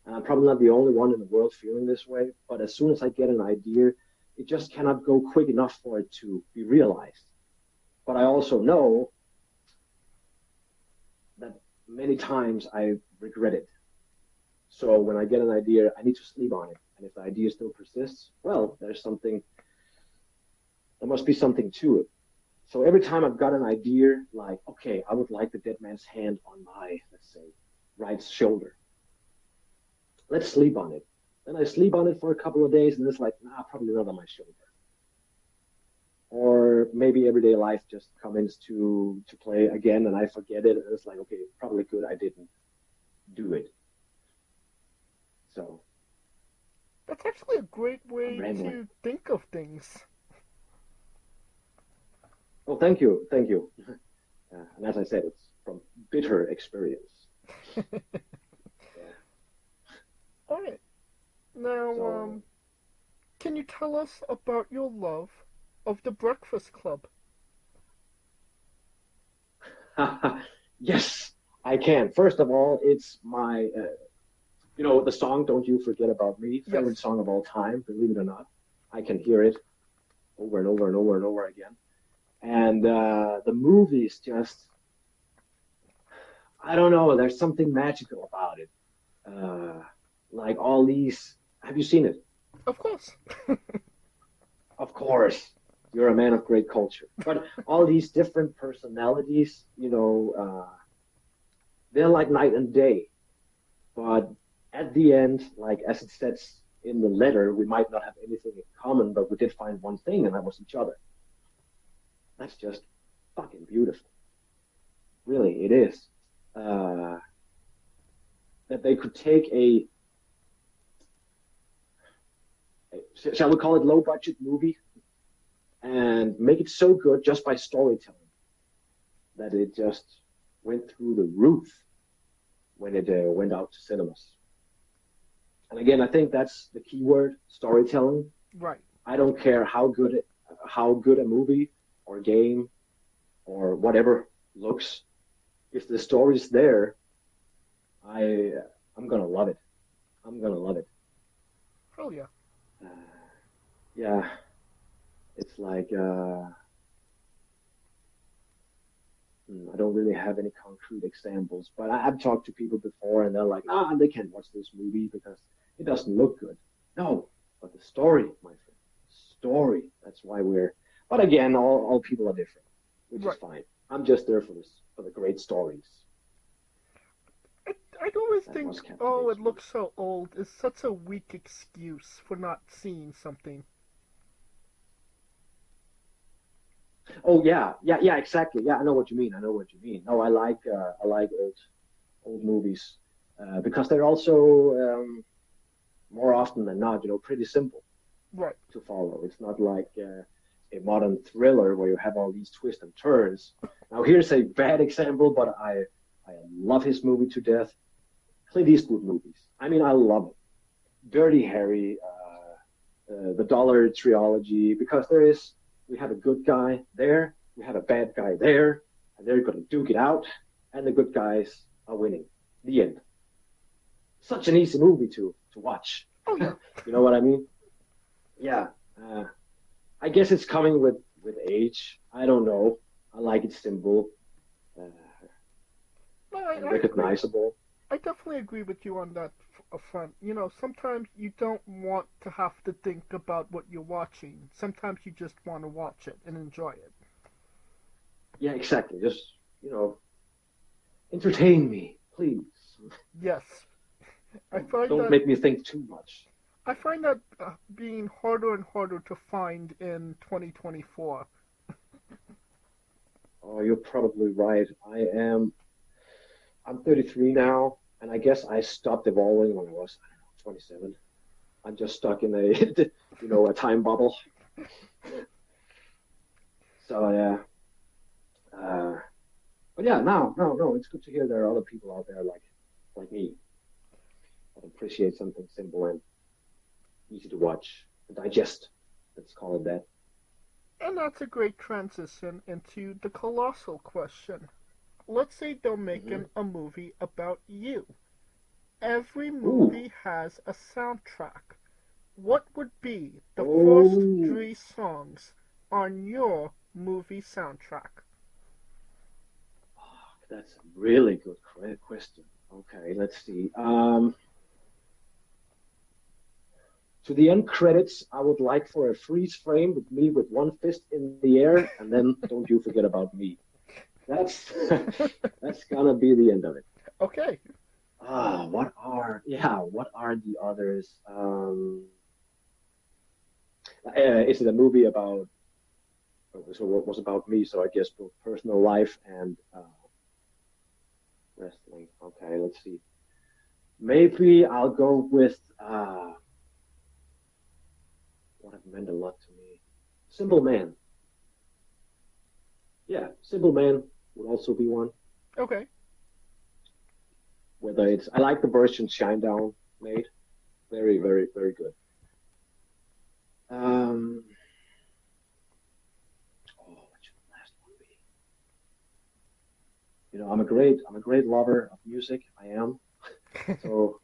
And I'm probably not the only one in the world feeling this way, but as soon as I get an idea, it just cannot go quick enough for it to be realized. But I also know that many times I regret it. So when I get an idea, I need to sleep on it. And if the idea still persists, well, there must be something to it. So every time I've got an idea, like, okay, I would like the dead man's hand on my, let's say, right shoulder. Let's sleep on it. Then I sleep on it for a couple of days, and it's like, nah, probably not on my shoulder. Or maybe everyday life just comes to play again, and I forget it, and it's like, okay, probably good I didn't do it. So That's actually a great way to think of things. Oh, thank you. And as I said, it's from bitter experience. All right. Now, can you tell us about your love of the Breakfast Club? Yes, I can. First of all, it's my, the song "Don't You Forget About Me," favorite song of all time. Believe it or not, I can hear it over and over and over and over again. And the movie is just, I don't know, there's something magical about it. Like all these, have you seen it? Of course. Of course. You're a man of great culture. But all these different personalities, they're like night and day. But at the end, like as it says in the letter, we might not have anything in common, but we did find one thing, and that was each other. That's just fucking beautiful. Really, it is. That they could take shall we call it low budget movie, and make it so good just by storytelling that it just went through the roof when it went out to cinemas. And again, I think that's the key word, storytelling. Right. I don't care how good a movie or game or whatever looks. If the story's there, I'm gonna love it. I'm gonna love it. Oh yeah. Yeah, it's like I don't really have any concrete examples, but I've talked to people before, and they're like, they can't watch this movie because it doesn't look good. No, but the story, my friend, story. That's why we're. But again, all people are different, which is fine. I'm just there for the great stories. I always think, it looks so old is such a weak excuse for not seeing something. Oh yeah, exactly. Yeah, I know what you mean. No, I like old movies because they're also more often than not, pretty simple, right, to follow. It's not like a modern thriller where you have all these twists and turns. Now here's a bad example, but I love his movie to death. Clint Eastwood movies. I mean, I love it. Dirty Harry, the Dollar Trilogy, because we have a good guy there, we have a bad guy there, and they're going to duke it out, and the good guys are winning. The end. Such an easy movie to watch. Oh, yeah. You know what I mean? Yeah. I guess it's coming with age. I don't know. I like it simple. Recognizable. I definitely agree with you on that front. Sometimes you don't want to have to think about what you're watching. Sometimes you just want to watch it and enjoy it. Yeah, exactly. Just, entertain me, please. Yes. Don't make me think too much. I find that being harder and harder to find in 2024. Oh, you're probably right. I'm 33 now, and I guess I stopped evolving when I was, 27. I'm just stuck in a time bubble. So yeah. But yeah, no, it's good to hear there are other people out there like me that appreciate something simple and easy to watch and digest. Let's call it that. And that's a great transition into the colossal question. Let's say they're making a movie about you. every movie has a soundtrack. What would be the first 3 songs on your movie soundtrack? That's a really good question. Okay, let's see. To the end credits, I would like for a freeze frame with me with one fist in the air, and then Don't You Forget About Me. That's gonna be the end of it. Okay. What are the others? Is it a movie about? So what was about me? So I guess both personal life and wrestling. Okay, let's see. Maybe I'll go with what have meant a lot to me. Simple Man. Yeah, Simple Man would also be one. Okay. Whether it's, I like the version Shinedown made. Very, very, very good. What should the last one be? You know, I'm a great lover of music. I am. So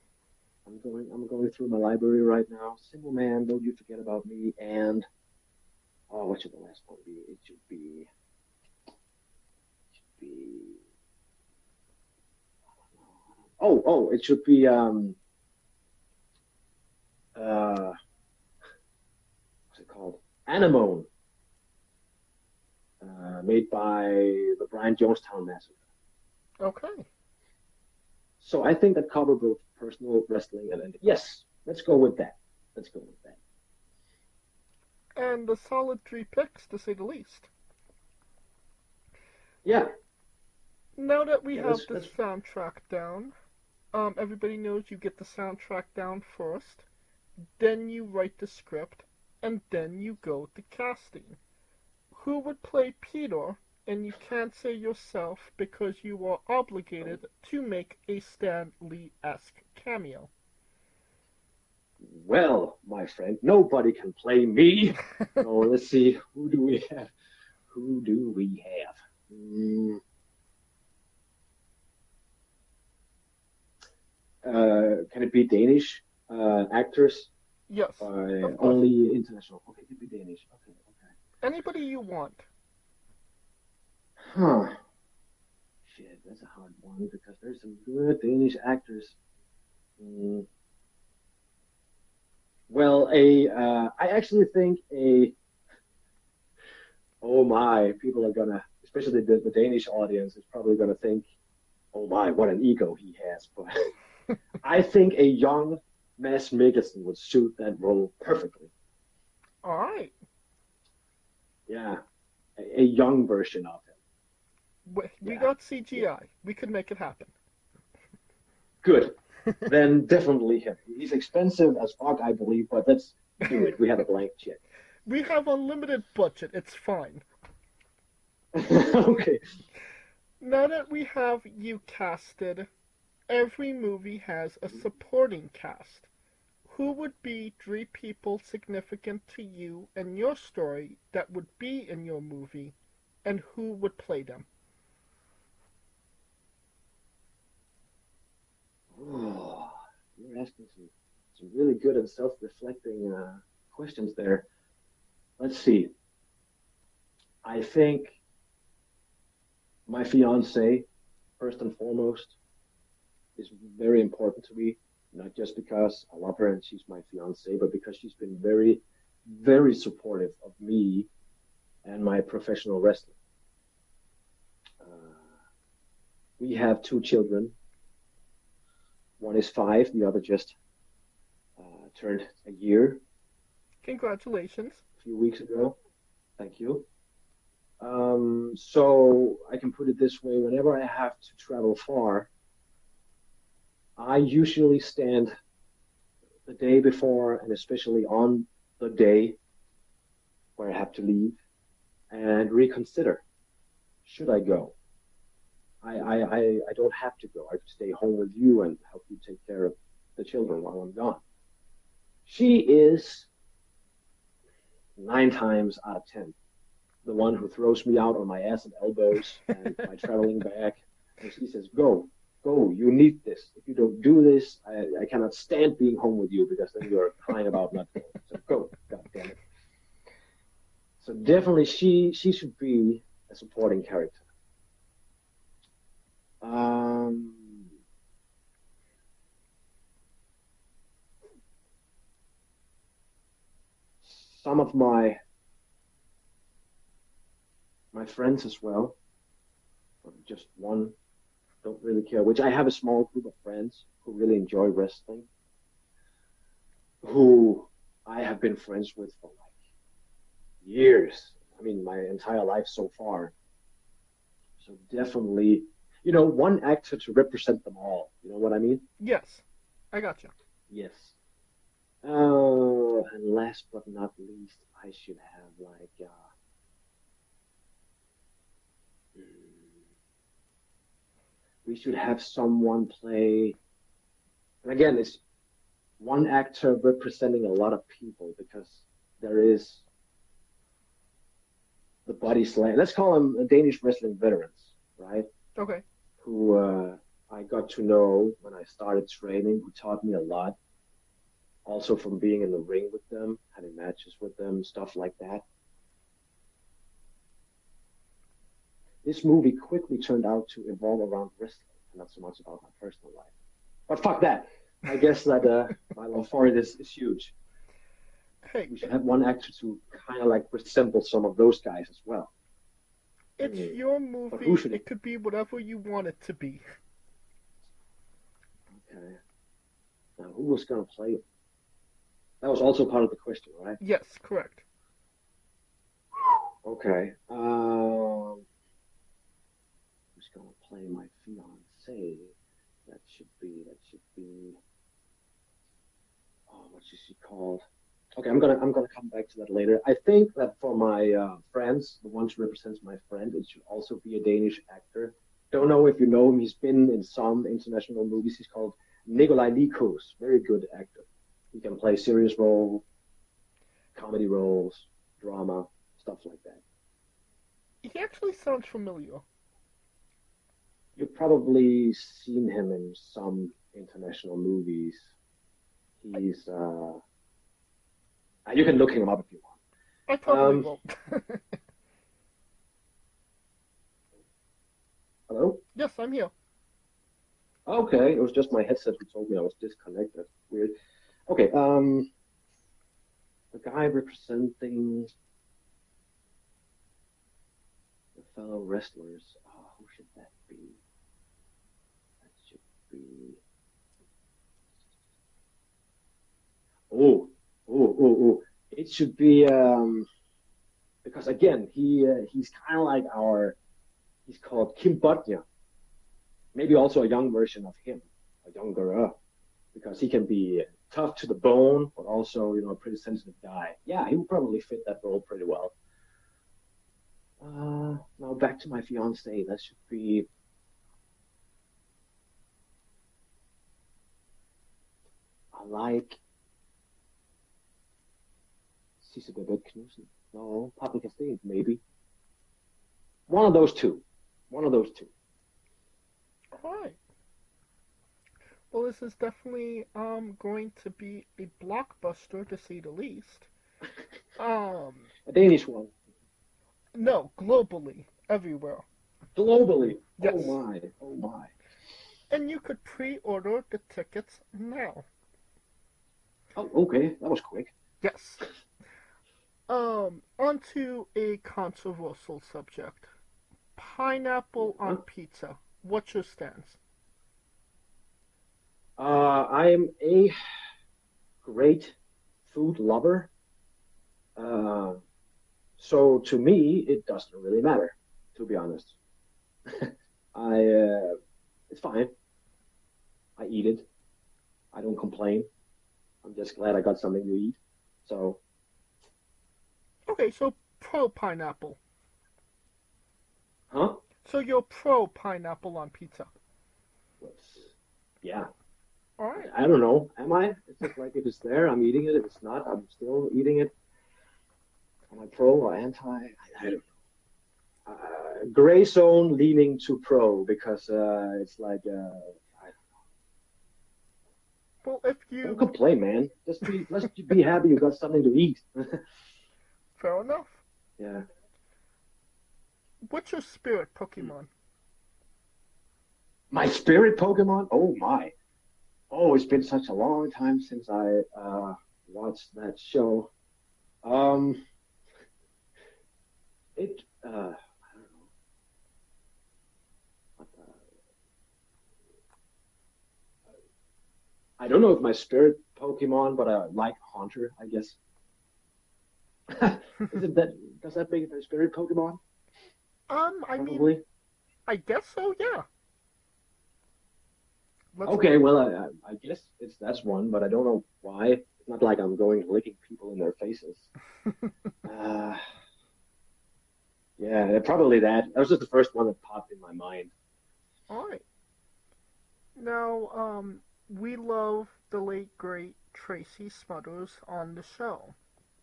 I'm going through my library right now. Simple Man, Don't You Forget About Me, and what should the last one be? It should be it should be what's it called? Anemone. Made by the Brian Jonestown Massacre. Okay. So I think that cover both personal wrestling and yes, let's go with that. And a solid 3 picks, to say the least. Yeah. Now that we have the soundtrack down, everybody knows you get the soundtrack down first, then you write the script, and then you go to casting. Who would play Peter? And you can't say yourself because you are obligated to make a Stan Lee-esque cameo. Well, my friend, nobody can play me. So let's see, who do we have? Can it be Danish actors? Yes. Only international. Okay, it could be Danish. Okay. Anybody you want. Huh. Shit, that's a hard one because there's some good Danish actors. Well, I actually think oh my, people are gonna, especially the Danish audience is probably gonna think, oh my, what an ego he has. But I think a young Mads Mikkelsen would suit that role perfectly. All right. Yeah, a young version of him. We got CGI. We could make it happen. Good. Then definitely him. He's expensive as fuck, I believe, but let's do it. We have a blank check. We have unlimited budget. It's fine. Okay. Now that we have you casted, every movie has a supporting cast. Who would be 3 people significant to you and your story that would be in your movie, and who would play them? Oh, you're asking some really good and self-reflecting questions there. Let's see. I think my fiance, first and foremost, is very important to me. Not just because I love her and she's my fiance, but because she's been very, very supportive of me and my professional wrestling. We have 2 children. One is 5, the other just turned a year. Congratulations. A few weeks ago. Thank you. So I can put it this way, whenever I have to travel far, I usually stand the day before and especially on the day where I have to leave and reconsider, should I go? I don't have to go. I could stay home with you and help you take care of the children while I'm gone. She is 9 times out of 10 the one who throws me out on my ass and elbows and my traveling bag, and she says, go. Go. You need this. If you don't do this, I cannot stand being home with you because then you're crying about not going. So go. God damn it. So definitely she should be a supporting character. Some of my friends as well, or just one, don't really care, which I have a small group of friends who really enjoy wrestling, who I have been friends with for like years. I mean, my entire life so far. So definitely, one actor to represent them all. You know what I mean? Yes, I got you. Yes. Oh, and last but not least, I should have like we should have someone play. And again, it's one actor representing a lot of people because there is the Bodyslam. Let's call them Danish wrestling veterans, right? Okay. Who I got to know when I started training, who taught me a lot. Also from being in the ring with them, having matches with them, stuff like that. This movie quickly turned out to evolve around wrestling, and not so much about my personal life. But fuck that. I guess that my love for it is huge. Hey, we should have one actor to kind of like resemble some of those guys as well. It's your movie. It could be whatever you want it to be. Okay. Now, who was going to play it? That was also part of the question, right? Yes, correct. Okay. Who's going to play my fiancée? That should be. Oh, what is she called? Okay, I'm gonna come back to that later. I think that for my friends, the one who represents my friend, it should also be a Danish actor. Don't know if you know him. He's been in some international movies. He's called Nikolaj Likos. Very good actor. He can play serious roles, comedy roles, drama, stuff like that. He actually sounds familiar. You've probably seen him in some international movies. He's you can look him up if you want. I probably won't. Hello? Yes, I'm here. Okay, it was just my headset who told me I was disconnected. Weird. Okay, the guy representing the fellow wrestlers. Oh, who should that be? That should be. Oh! It should be because again he's kind of like he's called Kim Bodnia. Maybe also a young version of him, a younger, because he can be tough to the bone, but also a pretty sensitive guy. Yeah, he would probably fit that role pretty well. Now back to my fiancée. That should be. I like. Sissebeth Knudsen. No, Paprika Steen, maybe. One of those two. Alright. Well, this is definitely going to be a blockbuster, to say the least. A Danish one. No, globally, everywhere. Globally? Yes. Oh my. And you could pre-order the tickets now. Oh, okay. That was quick. Yes. Onto a controversial subject. Pineapple on pizza. What's your stance? I'm a great food lover. So to me, it doesn't really matter, to be honest. It's fine. I eat it. I don't complain. I'm just glad I got something to eat. So. Okay, so pro pineapple. Huh? So you're pro pineapple on pizza. Yeah. All right. I don't know. Am I? It's just like if it's there, I'm eating it. If it's not, I'm still eating it. Am I pro or anti? I don't know. gray zone leaning to pro because it's like Well, if don't you... complain, man. Let's be happy you got something to eat. Fair enough. Yeah. What's your spirit Pokemon? My spirit Pokemon? Oh my. Oh, it's been such a long time since I watched that show. It I don't know. I don't know if my spirit Pokemon, but I like Haunter, I guess. Does that make it my spirit Pokemon? I Probably. mean, I guess so, yeah. Okay, well, I guess that's one, but I don't know why. It's not like I'm going licking people in their faces. Yeah, probably that. That was just the first one that popped in my mind. All right. Now, we love the late, great Tracy Smothers on the show.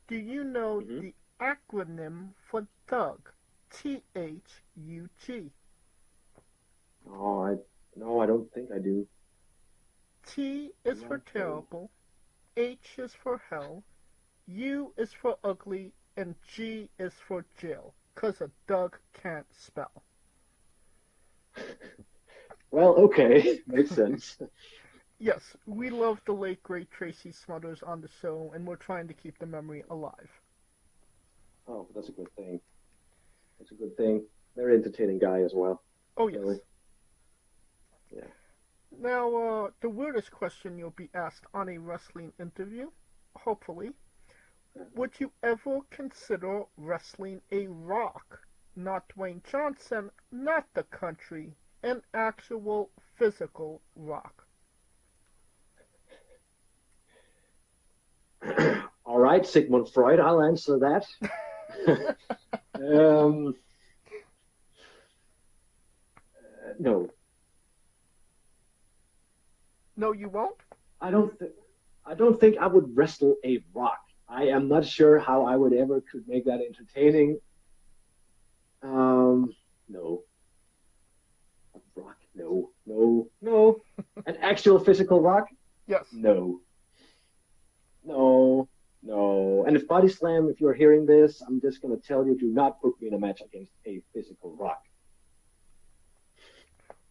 Do you know the acronym for Thug? THUG. Oh, no, I don't think I do. T is for terrible, H is for hell, U is for ugly, and G is for jail, 'cause a Doug can't spell. Well, okay, makes sense. Yes, we love the late great Tracy Smothers on the show, and we're trying to keep the memory alive. Oh, that's a good thing. That's a good thing. Very entertaining guy as well. Oh, yes. Really. Yeah. Now, the weirdest question you'll be asked on a wrestling interview, hopefully. Would you ever consider wrestling a Rock? Not Dwayne Johnson, not the country, an actual physical Rock. All right, Sigmund Freud, I'll answer that. No. No, you won't? I don't think I would wrestle a Rock. I am not sure how I would ever could make that entertaining. No. A Rock? No. An actual physical Rock? Yes. No. And if Bodyslam, if you're hearing this, I'm just going to tell you, do not book me in a match against a physical Rock.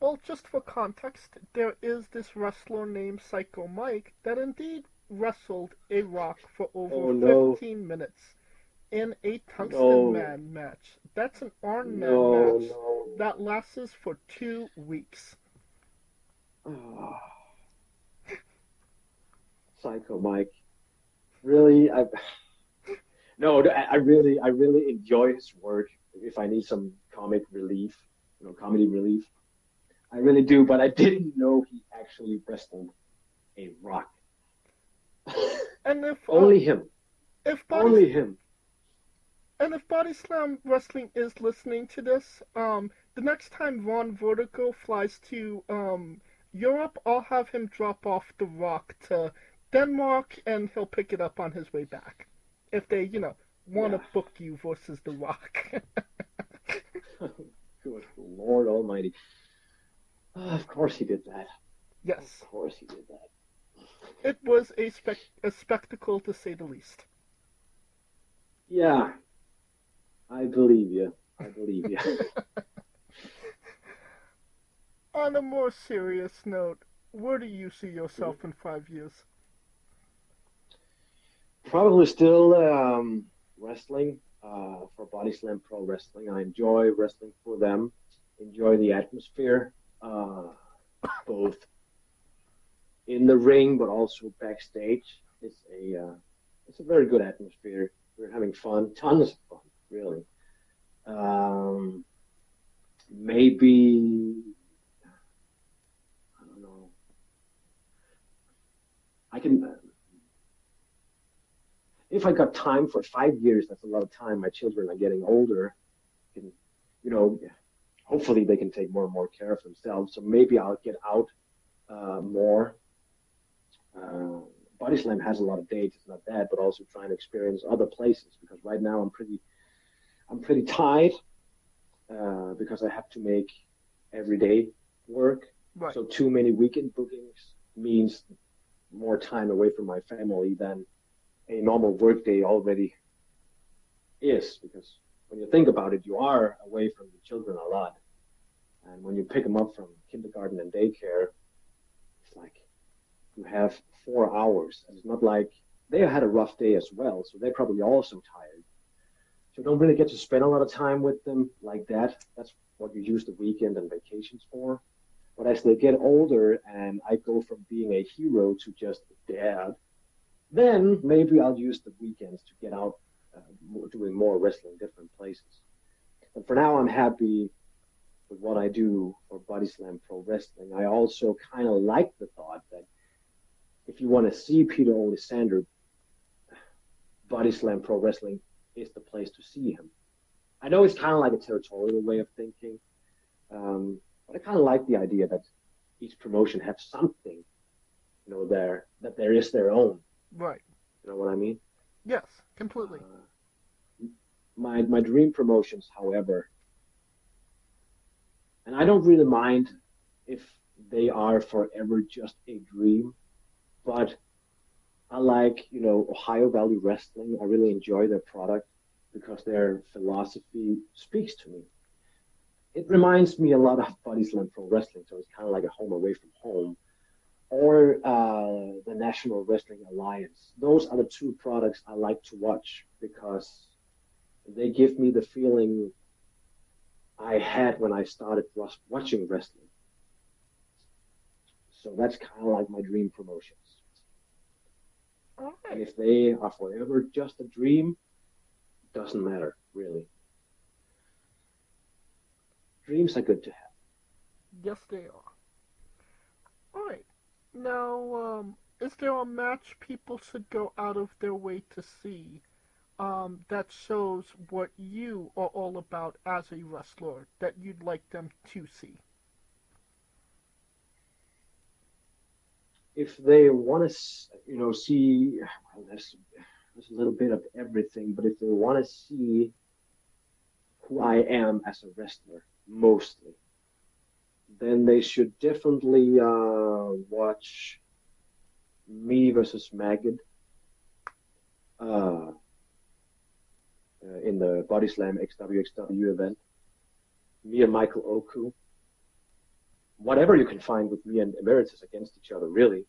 Well, just for context, there is this wrestler named Psycho Mike that indeed wrestled a Rock for over 15 minutes in a Tungsten Man match. That's an Iron Man match that lasts for 2 weeks. Psycho Mike. Really? I really enjoy his work. If I need some comedy relief, I really do. But I didn't know he actually wrestled a Rock. And if only him. Only him. And if Bodyslam Wrestling is listening to this, the next time Ron Vertigo flies to Europe, I'll have him drop off the Rock to Denmark, and he'll pick it up on his way back. If they, want to book you versus the Rock. Good Lord Almighty! Of course he did that. Yes. Of course he did that. It was a spectacle, to say the least. Yeah. I believe you. On a more serious note, where do you see yourself in 5 years? Probably still wrestling for Bodyslam Pro Wrestling. I enjoy wrestling for them. Enjoy the atmosphere, both in the ring but also backstage. It's a very good atmosphere. We're having fun, tons of fun, really. Maybe I don't know. I can. If I got time for 5 years, that's a lot of time. My children are getting older. And, hopefully they can take more and more care of themselves. So maybe I'll get out more. Bodyslam has a lot of dates. It's not that, but also trying to experience other places because right now I'm pretty tied. because I have to make everyday work. Right. So too many weekend bookings means more time away from my family than a normal workday already is. Because when you think about it, you are away from the children a lot. And when you pick them up from kindergarten and daycare, it's like you have 4 hours. And it's not like they had a rough day as well, so they're probably also tired. So you don't really get to spend a lot of time with them like that. That's what you use the weekend and vacations for. But as they get older and I go from being a hero to just a dad, then maybe I'll use the weekends to get out doing more wrestling, different places. But for now, I'm happy with what I do for Bodyslam Pro Wrestling. I also kind of like the thought that if you want to see Peter Olisander, Bodyslam Pro Wrestling is the place to see him. I know it's kind of like a territorial way of thinking, but I kind of like the idea that each promotion has something, there that there is their own. Right. You know what I mean? Yes, completely. My dream promotions, however, and I don't really mind if they are forever just a dream, but I like, Ohio Valley Wrestling. I really enjoy their product because their philosophy speaks to me. It reminds me a lot of Bodyslam Pro Wrestling, so it's kind of like a home away from home. Or the National Wrestling Alliance. Those are the two products I like to watch because they give me the feeling I had when I started watching wrestling. So that's kind of like my dream promotions. All right. And if they are forever just a dream, doesn't matter, really. Dreams are good to have. Yes, they are. All right. Now, is there a match people should go out of their way to see that shows what you are all about as a wrestler that you'd like them to see? If they want to, see, well, there's a little bit of everything, but if they want to see who I am as a wrestler, mostly, then they should definitely watch me versus Maggot in the Bodyslam XWXW event. Me and Michael Oku. Whatever you can find with me and Emeritus against each other, really.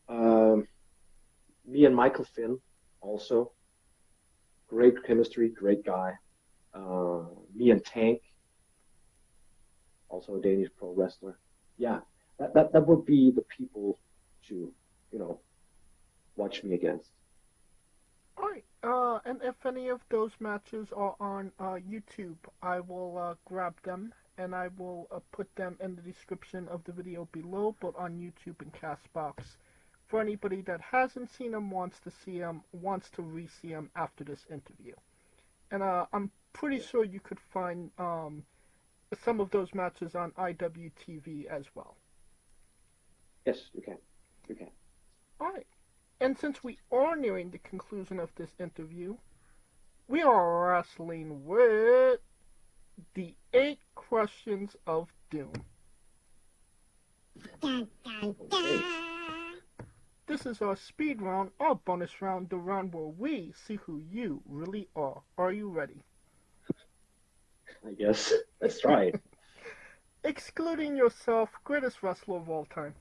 Me and Michael Finn, also. Great chemistry, great guy. Me and Tank, also a Danish pro wrestler. Yeah, that would be the people to, watch me against. All right. And if any of those matches are on YouTube, I will grab them and I will put them in the description of the video below, but on YouTube and Castbox. For anybody that hasn't seen them, wants to see them, wants to re-see them after this interview. And I'm pretty sure you could find some of those matches on IWTV as well. Yes, you can. You can. All right. And since we are nearing the conclusion of this interview, we are wrestling with the 8 questions of doom. Okay. This is our speed round, our bonus round, the round where we see who you really are. Are you ready? I guess. Let's try it. Excluding yourself, greatest wrestler of all time.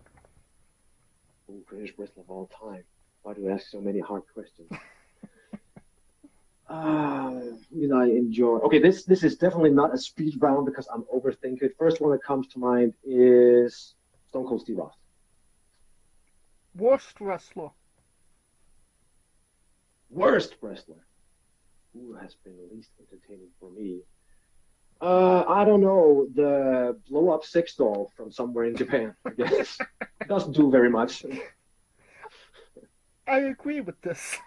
Ooh, greatest wrestler of all time. Why do you ask so many hard questions? Who did I enjoy? Okay, this is definitely not a speed round because I'm overthinking it. First one that comes to mind is Stone Cold Steve Austin. Worst wrestler. Worst wrestler. Who has been least entertaining for me? I don't know. The blow up sex doll from somewhere in Japan, I guess. Doesn't do very much. I agree with this.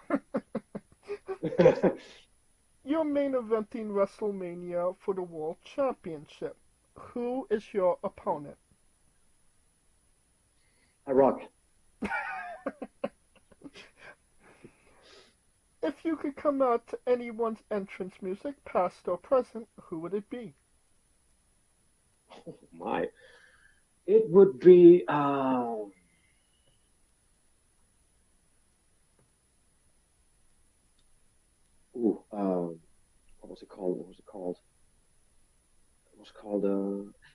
You're main eventing WrestleMania for the World Championship. Who is your opponent? I rock. If you could come out to anyone's entrance music, past or present, who would it be? Oh my. It would be what was it called? It was called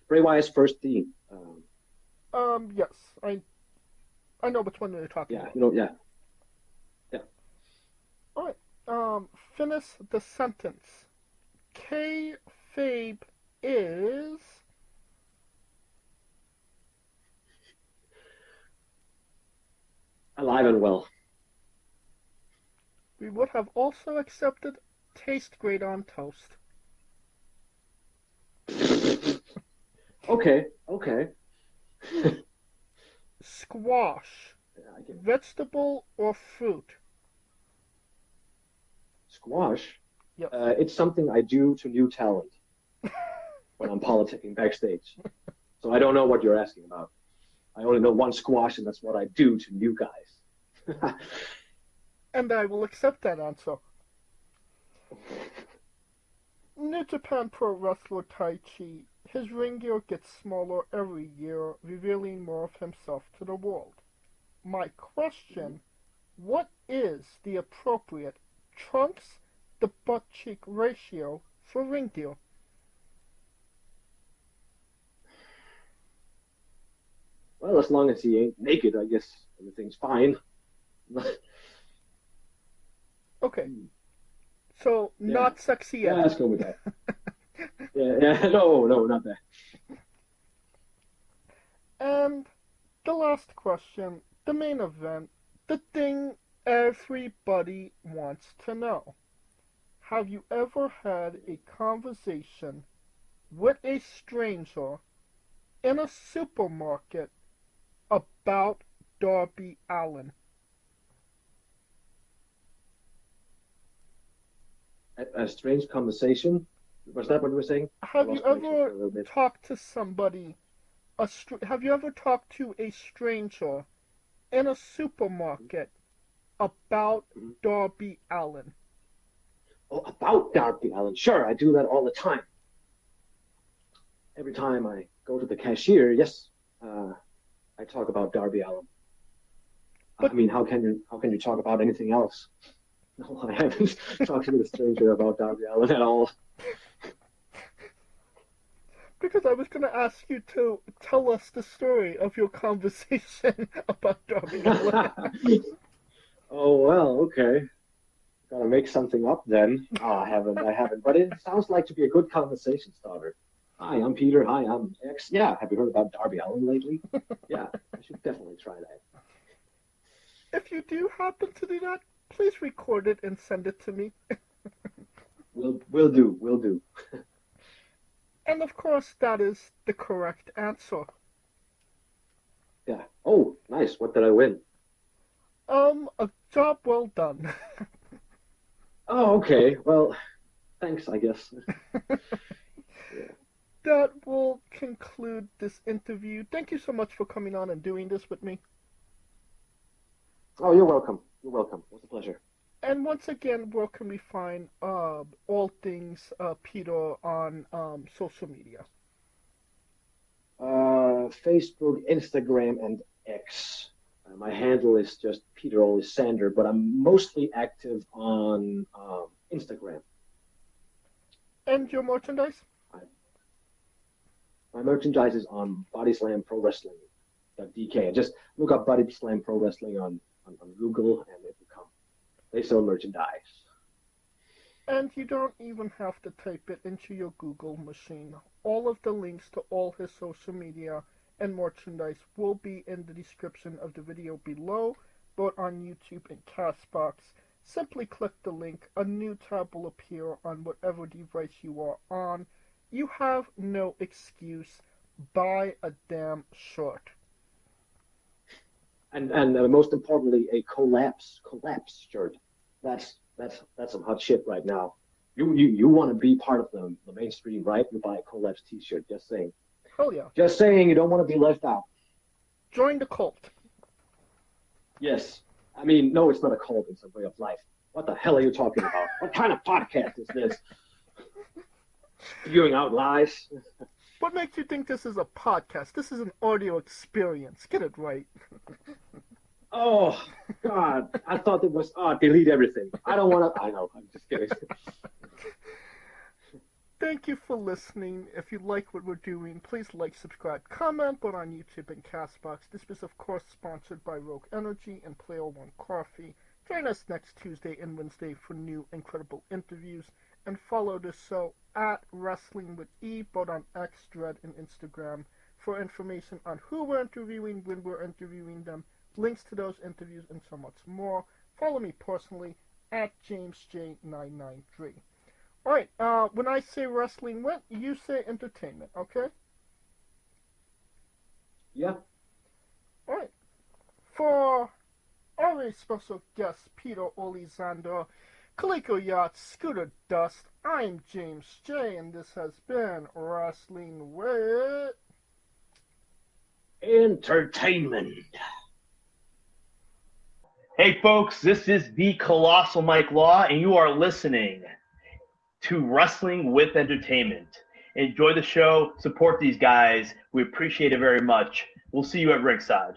Bray Wyatt's first theme. Yes, I know which one you're talking Yeah, about. you know, yeah. All right. Finish the sentence. Kayfabe is. Alive and well. We would have also accepted taste great on toast. Okay. Squash. Vegetable or fruit? Squash. Yep. It's something I do to new talent when I'm politicking backstage. So I don't know what you're asking about. I only know one squash, and that's what I do to new guys. And I will accept that answer. New Japan Pro Wrestler Taichi. His ring gear gets smaller every year, revealing more of himself to the world. My question, what is the appropriate trunks to butt cheek ratio for ring gear? Well, as long as he ain't naked, I guess everything's fine. Okay. So, not sexy yet. Yeah, let's go with that. No, not that. And the last question, the main event, the thing everybody wants to know. Have you ever had a conversation with a stranger in a supermarket about Darby Allin? A strange conversation? Was that what you were saying? Have you ever talked to somebody, have you ever talked to a stranger in a supermarket about Darby Allin? Oh, about Darby Allin. Sure, I do that all the time. Every time I go to the cashier, yes, I talk about Darby Allin. I mean, how can you talk about anything else? No, I haven't talked to a stranger about Darby Allin at all. Because I was going to ask you to tell us the story of your conversation about Darby Allin. Oh, well, okay. Gotta make something up then. Oh, I haven't. But it sounds like to be a good conversation starter. Hi, I'm Peter. Hi, I'm X. Yeah, have you heard about Darby Allin lately? Yeah, I should definitely try that. If you do happen to do that, please record it and send it to me. Will do. And of course, that is the correct answer. Yeah. Oh, nice. What did I win? A job well done. Oh, okay. Well, thanks, I guess. That will conclude this interview. Thank you so much for coming on and doing this with me. Oh, you're welcome. You're welcome. It was a pleasure. And once again, where can we find all things Peter on social media? Facebook, Instagram, and X. My handle is just Peter Olisander, but I'm mostly active on Instagram. And your merchandise? My merchandise is on Bodyslam Pro Wrestling .dk. Just look up Bodyslam Pro Wrestling on Google and it will come. They sell merchandise. And you don't even have to type it into your Google machine. All of the links to all his social media and merchandise will be in the description of the video below, both on YouTube and Castbox. Simply click the link. A new tab will appear on whatever device you are on. You have no excuse. Buy a damn shirt. And most importantly, a Kollaps shirt. That's some hot shit right now. You want to be part of the mainstream, right? You buy a Kollaps t-shirt. Just saying. Hell yeah. Just saying, you don't want to be left out. Join the cult. Yes. I mean, no, it's not a cult. It's a way of life. What the hell are you talking about? What kind of podcast is this? Spewing out lies. What makes you think this is a podcast? This is an audio experience. Get it right. Oh, God. I thought it was, delete everything. I don't want to, I know, I'm just kidding. Thank you for listening. If you like what we're doing, please like, subscribe, comment, both on YouTube and Castbox. This was, of course, sponsored by Rogue Energy and Player One Coffee. Join us next Tuesday and Wednesday for new incredible interviews. And follow the show at Wrestling with E, both on X, Thread, and Instagram, for information on who we're interviewing, when we're interviewing them, links to those interviews, and so much more. Follow me personally at JamesJ993. Alright, when I say wrestling with, you say entertainment, okay? Yeah. Alright. For our very special guest, Peter Olisander, Coleco Yacht, Scooter Dust, I'm James J, and this has been Wrestling with Entertainment. Hey folks, this is the Colossal Mike Law, and you are listening to Wrestling with Entertainment. Enjoy the show, support these guys. We appreciate it very much. We'll see you at ringside.